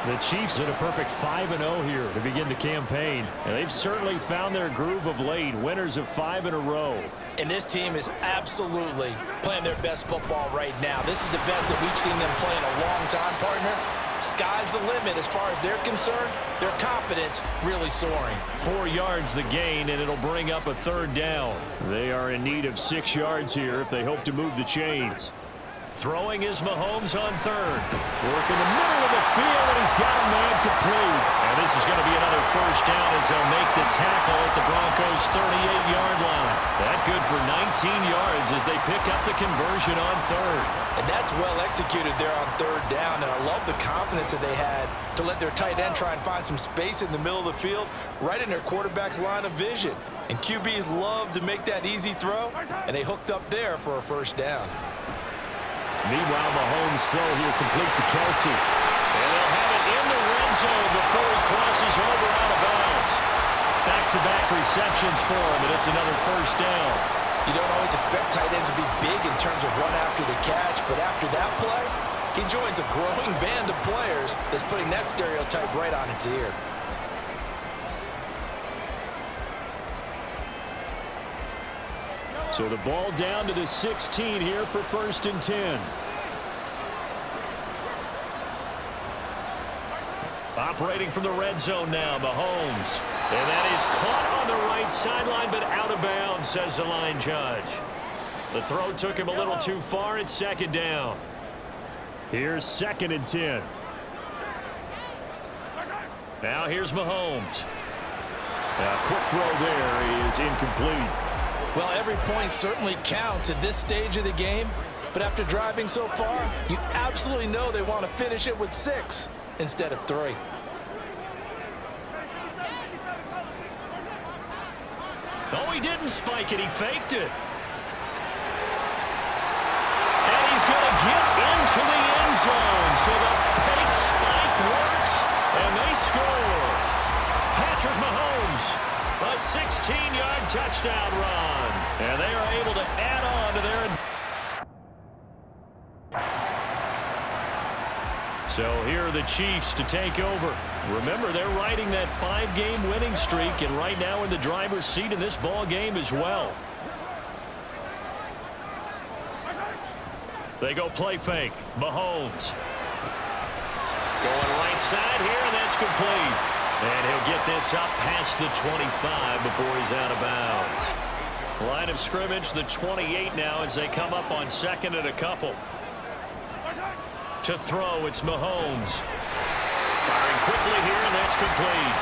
The Chiefs at a perfect 5-0 here to begin the campaign. And they've certainly found their groove of late, winners of 5 in a row. And this team is absolutely playing their best football right now. This is the best that we've seen them play in a long time, partner. Sky's the limit as far as they're concerned. Their confidence really soaring. 4 yards the gain, and it'll bring up a 3rd down. They are in need of 6 yards here if they hope to move the chains. Throwing is Mahomes on 3rd. Work in the middle of the field, and he's got a man complete. And this is going to be another 1st down as they'll make the tackle at the Broncos' 38-yard line. That good for 19 yards as they pick up the conversion on 3rd. And that's well executed there on 3rd down, and I love the confidence that they had to let their tight end try and find some space in the middle of the field, right in their quarterback's line of vision. And QBs love to make that easy throw, and they hooked up there for a 1st down. Meanwhile, Mahomes' throw here complete to Kelsey. And they'll have it in the red zone before he crosses over out of bounds. Back-to-back receptions for him, and it's another 1st down. You don't always expect tight ends to be big in terms of run after the catch, but after that play, he joins a growing band of players that's putting that stereotype right on its ear. So the ball down to the 16 here for 1st and 10. Operating from the red zone now, Mahomes. And that is caught on the right sideline, but out of bounds, says the line judge. The throw took him a little too far. It's 2nd down. Here's 2nd and 10. Now here's Mahomes. A quick throw there is incomplete. Well, every point certainly counts at this stage of the game, but after driving so far, you absolutely know they want to finish it with 6 instead of 3. Oh, he didn't spike it. He faked it. And he's going to get into the end zone. So the fake spike works, and they score. Patrick Mahomes, a 16-yard touchdown run. And they are able to add on to their... So here are the Chiefs to take over. Remember, they're riding that 5-game winning streak, and right now in the driver's seat in this ball game as well. They go play fake. Mahomes. Going right side here, and that's complete. And he'll get this up past the 25 before he's out of bounds. Line of scrimmage, the 28 now as they come up on 2nd and a couple. To throw, it's Mahomes. Firing quickly here, and that's complete.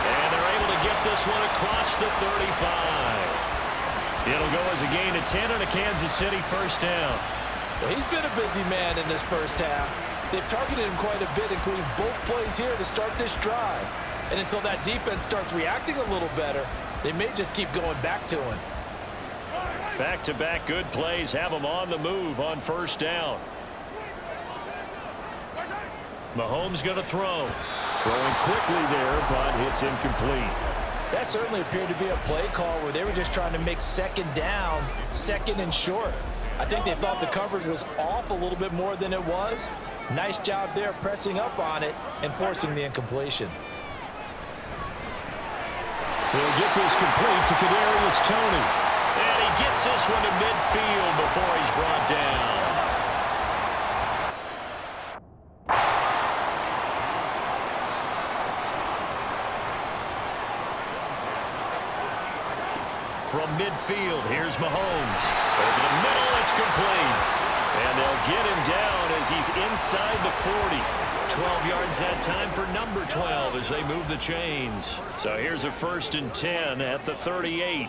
And they're able to get this one across the 35. It'll go as a gain of 10 and a Kansas City 1st down. Well, he's been a busy man in this 1st half. They've targeted him quite a bit, including both plays here to start this drive. And until that defense starts reacting a little better, they may just keep going back to him. Back-to-back good plays have them on the move on 1st down. Mahomes going to throw. Throwing quickly there, but it's incomplete. That certainly appeared to be a play call where they were just trying to make 2nd down, 2nd and short. I think they thought the coverage was off a little bit more than it was. Nice job there pressing up on it and forcing the incompletion. He'll get this complete to Kadarius Toney. And he gets this one to midfield before he's brought down. From midfield, here's Mahomes. Over the middle, it's complete. And they'll get him down as he's inside the 40. 12 yards that time for number 12 as they move the chains. So here's a 1st and 10 at the 38.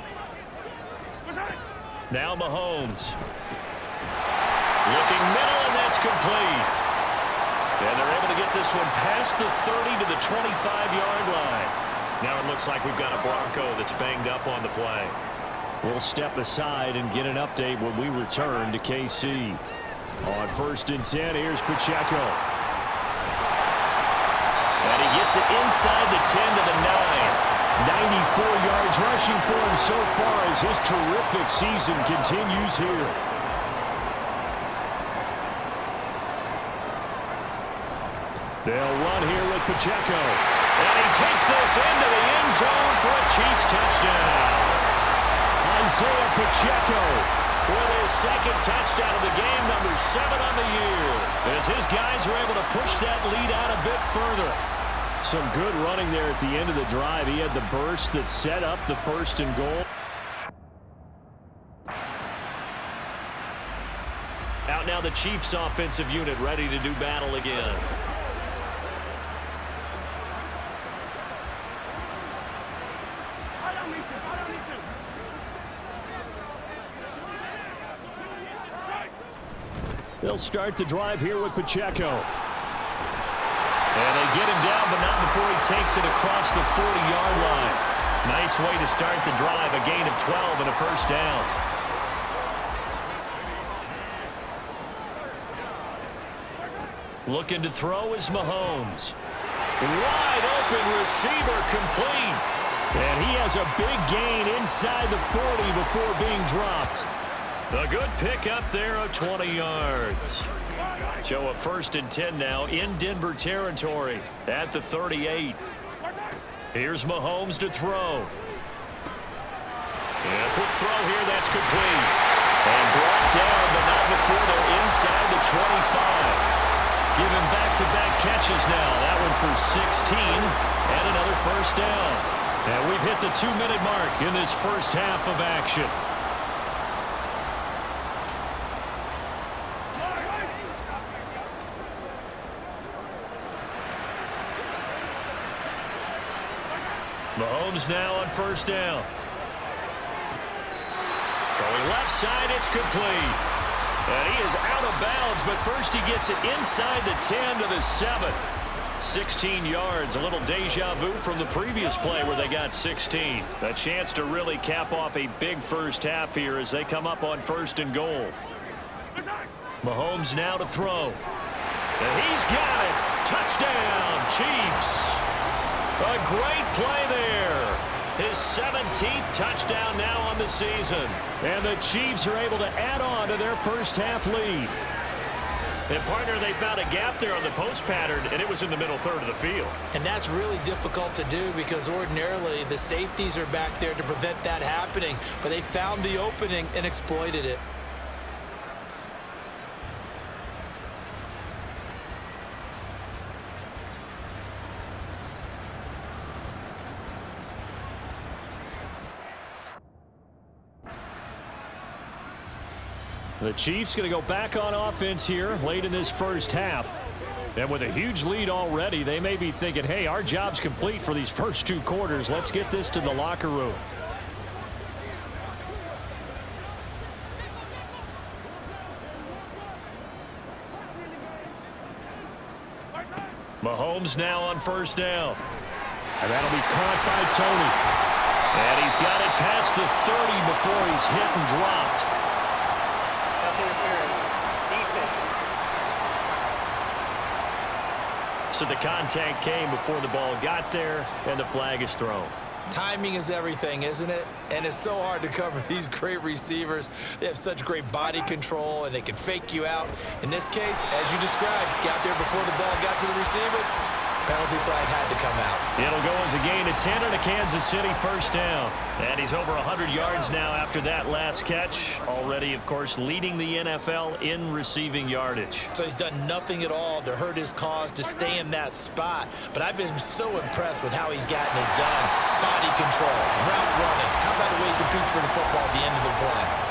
Now Mahomes. Looking middle, and that's complete. And they're able to get this one past the 30 to the 25-yard line. Now it looks like we've got a Bronco that's banged up on the play. We'll step aside and get an update when we return to KC. On 1st and 10, here's Pacheco. And he gets it inside the 10 to the 9. 94 yards rushing for him so far as his terrific season continues here. They'll run here with Pacheco. And he takes this into the end zone for a Chiefs touchdown. Isaiah Pacheco with his 2nd touchdown of the game, number 7 on the year, as his guys are able to push that lead out a bit further. Some good running there at the end of the drive. He had the burst that set up the 1st and goal. Out now the Chiefs offensive unit ready to do battle again. They'll start the drive here with Pacheco. And they get him down, but not before he takes it across the 40-yard line. Nice way to start the drive, a gain of 12 and a 1st down. Looking to throw is Mahomes. Wide open receiver, complete. And he has a big gain inside the 40 before being dropped. A good pick up there of 20 yards. So a 1st and 10 now in Denver territory at the 38. Here's Mahomes to throw. And a quick throw here, that's complete. And brought down, but not before they're inside the 25. Giving back-to-back catches now. That one for 16 and another 1st down. And we've hit the 2-minute mark in this 1st half of action. Mahomes now on 1st down. Throwing left side, it's complete. And he is out of bounds, but first he gets it inside the 10 to the 7. 16 yards, a little deja vu from the previous play where they got 16. A chance to really cap off a big 1st half here as they come up on 1st and goal. Mahomes now to throw. And he's got it. Touchdown, Chiefs. A great play there. His 17th touchdown now on the season. And the Chiefs are able to add on to their 1st half lead. And, partner, they found a gap there on the post pattern, and it was in the middle 3rd of the field. And that's really difficult to do because ordinarily the safeties are back there to prevent that happening. But they found the opening and exploited it. The Chiefs going to go back on offense here late in this 1st half. And with a huge lead already, they may be thinking, hey, our job's complete for these first 2 quarters. Let's get this to the locker room. Mahomes now on 1st down. And that'll be caught by Tony. And he's got it past the 30 before he's hit and dropped. So the contact came before the ball got there, and the flag is thrown. Timing is everything, isn't it? And it's so hard to cover these great receivers. They have such great body control, and they can fake you out. In this case, as you described, got there before the ball got to the receiver. Penalty flag had to come out. It'll go as a gain of 10 and a Kansas City 1st down. And he's over 100 yards now after that last catch. Already, of course, leading the NFL in receiving yardage. So he's done nothing at all to hurt his cause to stay in that spot. But I've been so impressed with how he's gotten it done. Body control, route running. How about the way he competes for the football at the end of the play?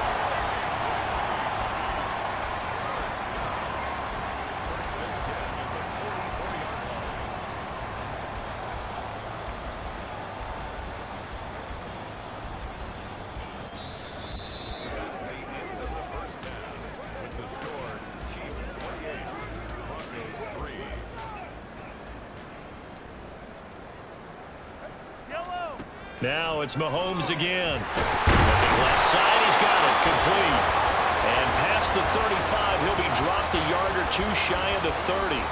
Now it's Mahomes again. Looking left side, he's got it. Complete. And past the 35, he'll be dropped a yard or two shy of the 30.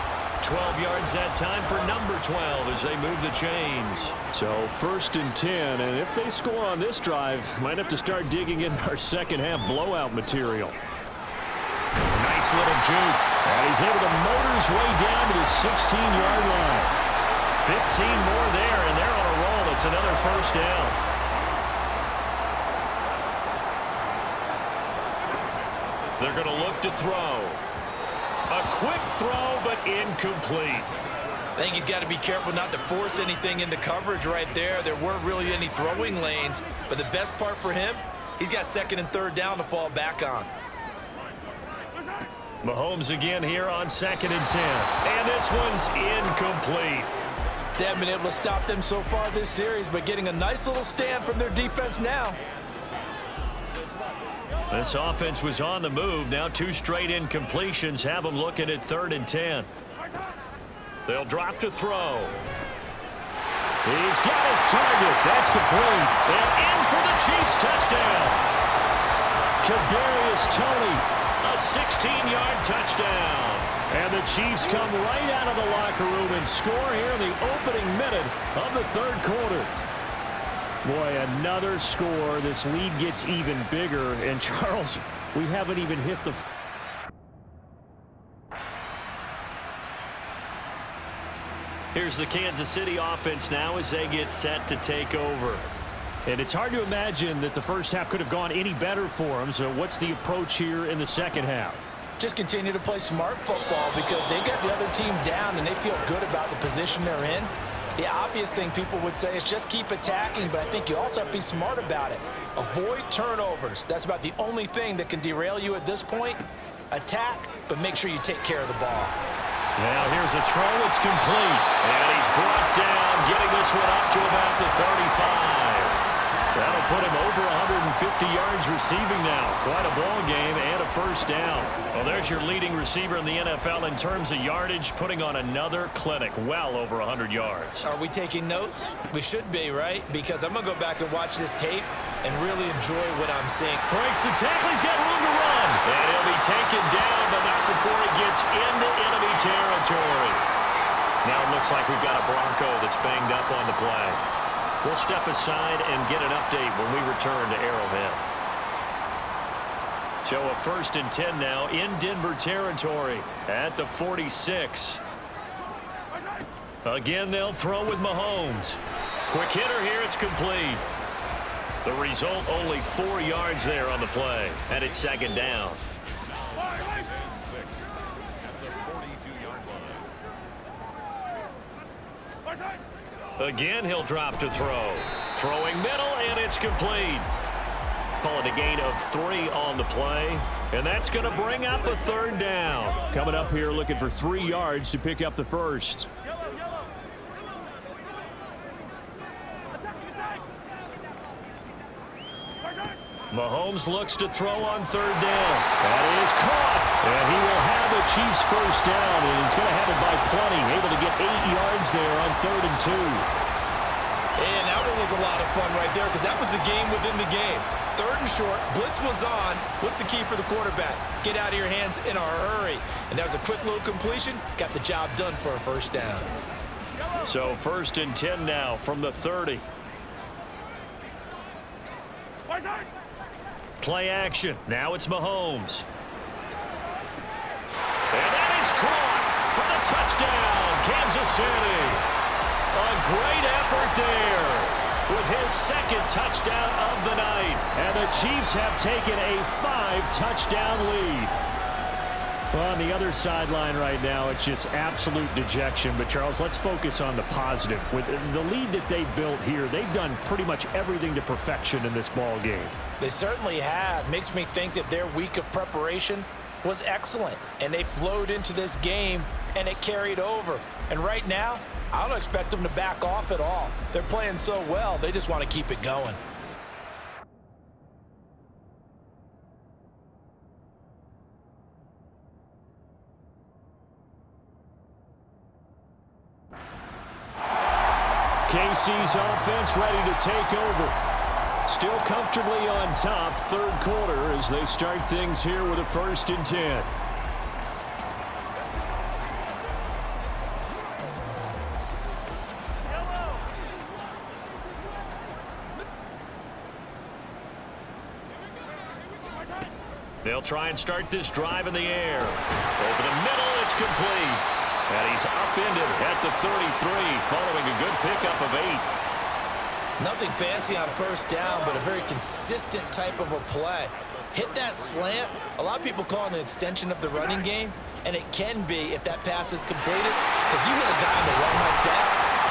12 yards that time for number 12 as they move the chains. So 1st and 10, and if they score on this drive, might have to start digging in our second half blowout material. Nice little juke. And he's able to motor his way down to the 16-yard line. 15 more there, and they're on a roll. It's another first down. They're going to look to throw. A quick throw, but incomplete. I think he's got to be careful not to force anything into coverage right there. There weren't really any throwing lanes, but the best part for him, he's got 2nd and 3rd down to fall back on. Mahomes again here on 2nd and 10. And this one's incomplete. They haven't been able to stop them so far this series, but getting a nice little stand from their defense now. This offense was on the move. Now 2 straight incompletions have them looking at 3rd and 10. They'll drop to throw. He's got his target. That's complete. And in for the Chiefs touchdown. Kadarius Toney. A 16-yard touchdown. And the Chiefs come right out of the locker room and score here in the opening minute of the 3rd quarter. Boy, another score. This lead gets even bigger. And, Charles, we haven't even hit the... Here's the Kansas City offense now as they get set to take over. And it's hard to imagine that the first half could have gone any better for them. So what's the approach here in the second half? Just continue to play smart football because they got the other team down and they feel good about the position they're in. The obvious thing people would say is just keep attacking, but I think you also have to be smart about it. Avoid turnovers. That's about the only thing that can derail you at this point. Attack, but make sure you take care of the ball. Now here's a throw. It's complete. And he's brought down, getting this one up to about the 35. That'll put him over 150 yards receiving now. Quite a ball game and a first down. Well, there's your leading receiver in the NFL in terms of yardage, putting on another clinic, well over 100 yards. Are we taking notes? We should be, right? Because I'm going to go back and watch this tape and really enjoy what I'm seeing. Breaks the tackle. He's got room to run. And he'll be taken down, but not before he gets into enemy territory. Now it looks like we've got a Bronco that's banged up on the play. We'll step aside and get an update when we return to Arrowhead. So a 1st and 10 now in Denver territory at the 46. Again, they'll throw with Mahomes. Quick hitter here. It's complete. The result, only 4 yards there on the play. And it's 2nd down. Again, he'll drop to throw. Throwing middle, and it's complete. Call it a gain of 3 on the play. And that's going to bring up a 3rd down. Coming up here looking for 3 yards to pick up the first. Mahomes looks to throw on 3rd down. That is caught. And he will have the Chiefs first down. And he's going to have it by plenty. Able to get 8 yards there on 3rd and 2. And that one was a lot of fun right there because that was the game within the game. 3rd and short. Blitz was on. What's the key for the quarterback? Get out of your hands in a hurry. And that was a quick little completion. Got the job done for a first down. So 1st and 10 now from the 30. Play action. Now it's Mahomes. And that is caught for the touchdown, Kansas City. A great effort there with his 2nd touchdown of the night. And the Chiefs have taken a 5-touchdown lead. Well, on the other sideline right now, it's just absolute dejection. But, Charles, let's focus on the positive. With the lead that they built here, they've done pretty much everything to perfection in this ball game. They certainly have. Makes me think that their week of preparation was excellent. And they flowed into this game, and it carried over. And right now, I don't expect them to back off at all. They're playing so well, they just want to keep it going. KC's offense ready to take over. Still comfortably on top, third quarter, as they start things here with a 1st and 10. They'll try and start this drive in the air. Over the middle, it's complete. And he's upended at the 33, following a good pickup of 8. Nothing fancy on 1st down, but a very consistent type of a play. Hit that slant. A lot of people call it an extension of the running game, and it can be if that pass is completed, because you hit a guy on the run like that,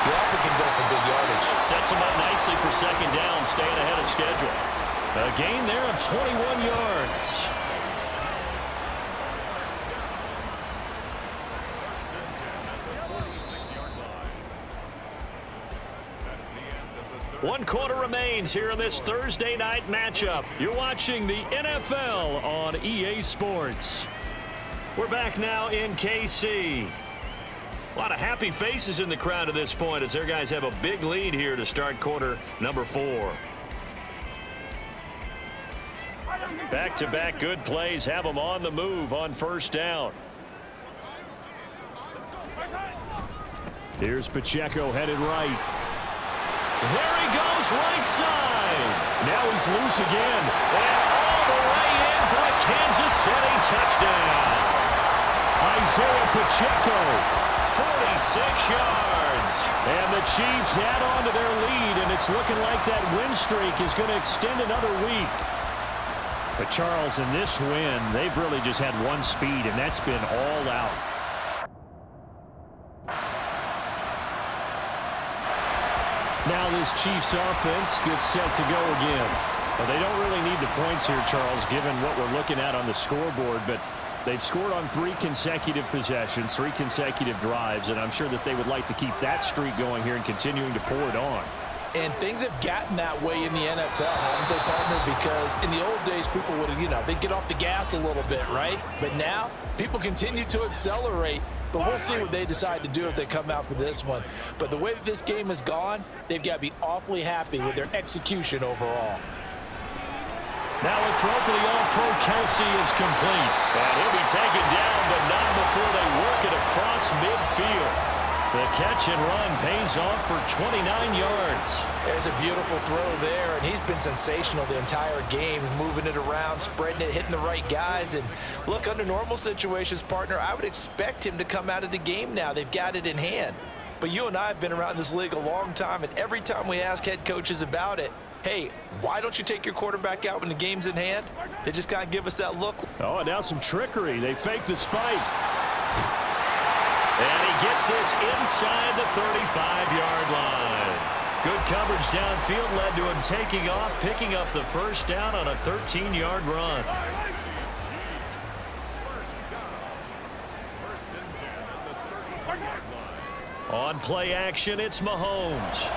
you often can go for big yardage. Sets him up nicely for 2nd down, staying ahead of schedule. A gain there of 21 yards. One quarter remains here in this Thursday night matchup. You're watching the NFL on EA Sports. We're back now in KC. A lot of happy faces in the crowd at this point as their guys have a big lead here to start quarter number 4. Back-to-back good plays have them on the move on 1st down. Here's Pacheco headed right. There he goes, right side. Now he's loose again. And all the way in for a Kansas City touchdown. Isaiah Pacheco. 46 yards. And the Chiefs add on to their lead, and it's looking like that win streak is going to extend another week. But Charles, in this win, they've really just had one speed, and that's been all out. Now this Chiefs offense gets set to go again. Well, they don't really need the points here, Charles, given what we're looking at on the scoreboard, but they've scored on 3 consecutive possessions, 3 consecutive drives, and I'm sure that they would like to keep that streak going here and continuing to pour it on. And things have gotten that way in the NFL, haven't they, partner? Because in the old days, people would have, they'd get off the gas a little bit, right? But now, people continue to accelerate. But we'll see what they decide to do as they come out for this one. But the way that this game has gone, they've got to be awfully happy with their execution overall. Now a throw for the All-Pro Kelsey is complete. And he'll be taken down, but not before they work it across midfield. The catch and run pays off for 29 yards. There's a beautiful throw there, and he's been sensational the entire game, moving it around, spreading it, hitting the right guys. And look, under normal situations, partner, I would expect him to come out of the game now. They've got it in hand. But you and I have been around this league a long time, and every time we ask head coaches about it, hey, why don't you take your quarterback out when the game's in hand? They just kind of give us that look. Oh, and now some trickery. They fake the spike. And he gets this inside the 35-yard line. Good coverage downfield led to him taking off, picking up the 1st down on a 13-yard run. On play action, it's Mahomes.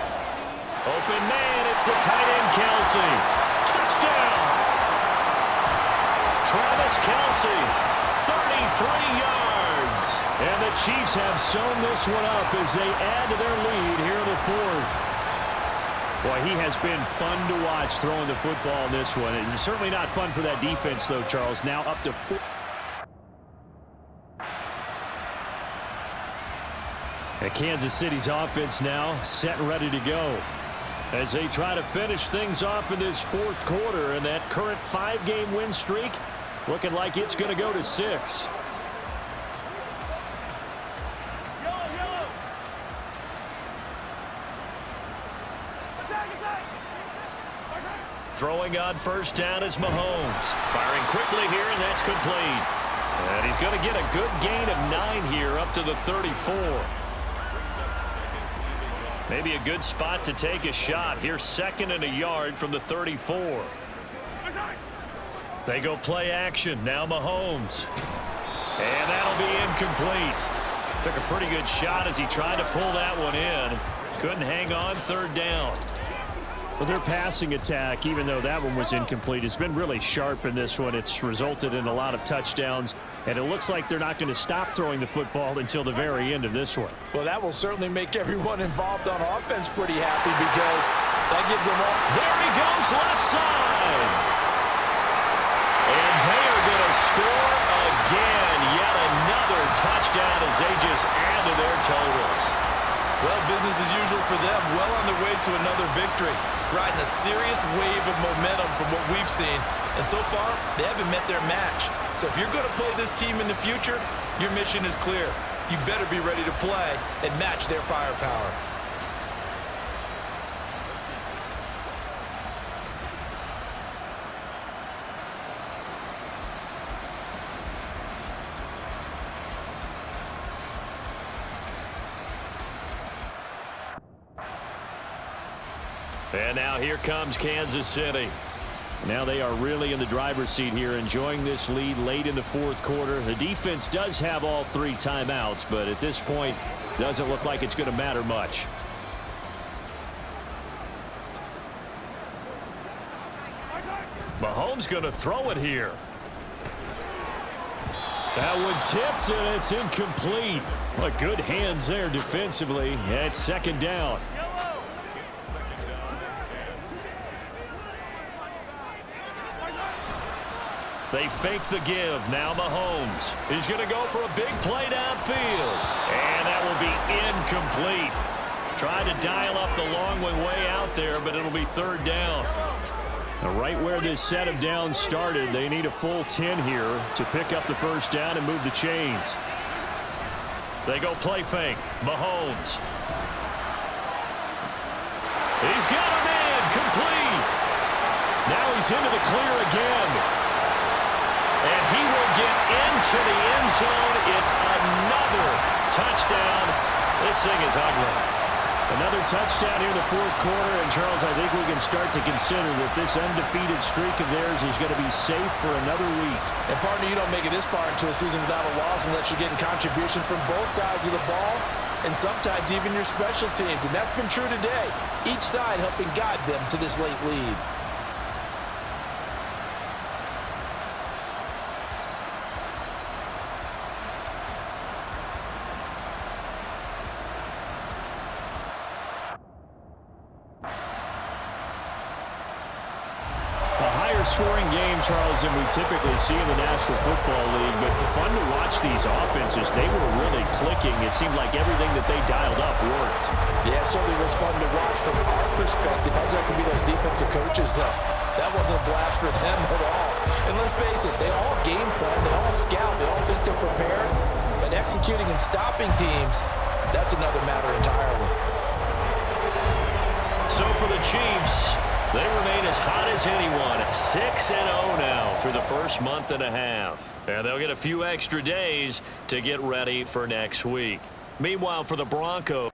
Open man, it's the tight end Kelsey. Touchdown! Travis Kelsey, 33 yards. And the Chiefs have sewn this one up as they add to their lead here in the 4th. Boy, he has been fun to watch throwing the football in this one. It's certainly not fun for that defense, though, Charles. Now up to 4. And Kansas City's offense now set and ready to go as they try to finish things off in this 4th quarter. And that current 5-game win streak looking like it's going to go to 6. Throwing on 1st down is Mahomes. Firing quickly here, and that's complete. And he's going to get a good gain of 9 here up to the 34. Maybe a good spot to take a shot. Here, 2nd and a yard from the 34. They go play action. Now Mahomes. And that'll be incomplete. Took a pretty good shot as he tried to pull that one in. Couldn't hang on 3rd down. Well, their passing attack, even though that one was incomplete, has been really sharp in this one. It's resulted in a lot of touchdowns, and it looks like they're not going to stop throwing the football until the very end of this one. Well, that will certainly make everyone involved on offense pretty happy because that gives them all. There he goes, left side. And they are going to score again. Yet another touchdown as they just add to their totals. Well, business as usual for them. Well on their way to another victory. Riding a serious wave of momentum from what we've seen. And so far, they haven't met their match. So if you're going to play this team in the future, your mission is clear. You better be ready to play and match their firepower. And now here comes Kansas City. Now they are really in the driver's seat here, enjoying this lead late in the fourth quarter. The defense does have all 3 timeouts, but at this point, doesn't look like it's going to matter much. Mahomes going to throw it here. That one tipped, and it's incomplete. But good hands there defensively. It's second down. They fake the give. Now Mahomes. He's going to go for a big play downfield. And that will be incomplete. Tried to dial up the long one way out there, but it'll be third down. Now right where this set of downs started, they need a full 10 here to pick up the first down and move the chains. They go play fake. Mahomes. He's got a man. Complete. Now he's into the clear again. And he will get into the end zone. It's another touchdown. This thing is ugly. Another touchdown here in the fourth quarter. And, Charles, I think we can start to consider that this undefeated streak of theirs is going to be safe for another week. And, partner, you don't make it this far into a season without a loss unless you're getting contributions from both sides of the ball and sometimes even your special teams. And that's been true today. Each side helping guide them to this late lead. Scoring game, Charles, than we typically see in the National Football League, but fun to watch these offenses. They were really clicking. It seemed like everything that they dialed up worked. Yeah, it certainly was fun to watch from our perspective. I'd like to be those defensive coaches, though. That wasn't a blast for them at all. And let's face it, they all game plan, they all scout, they all think they're prepared, but executing and stopping teams, that's another matter entirely. So for the Chiefs, they remain as hot as anyone, 6-0 now through the first month and a half. And they'll get a few extra days to get ready for next week. Meanwhile, for the Broncos,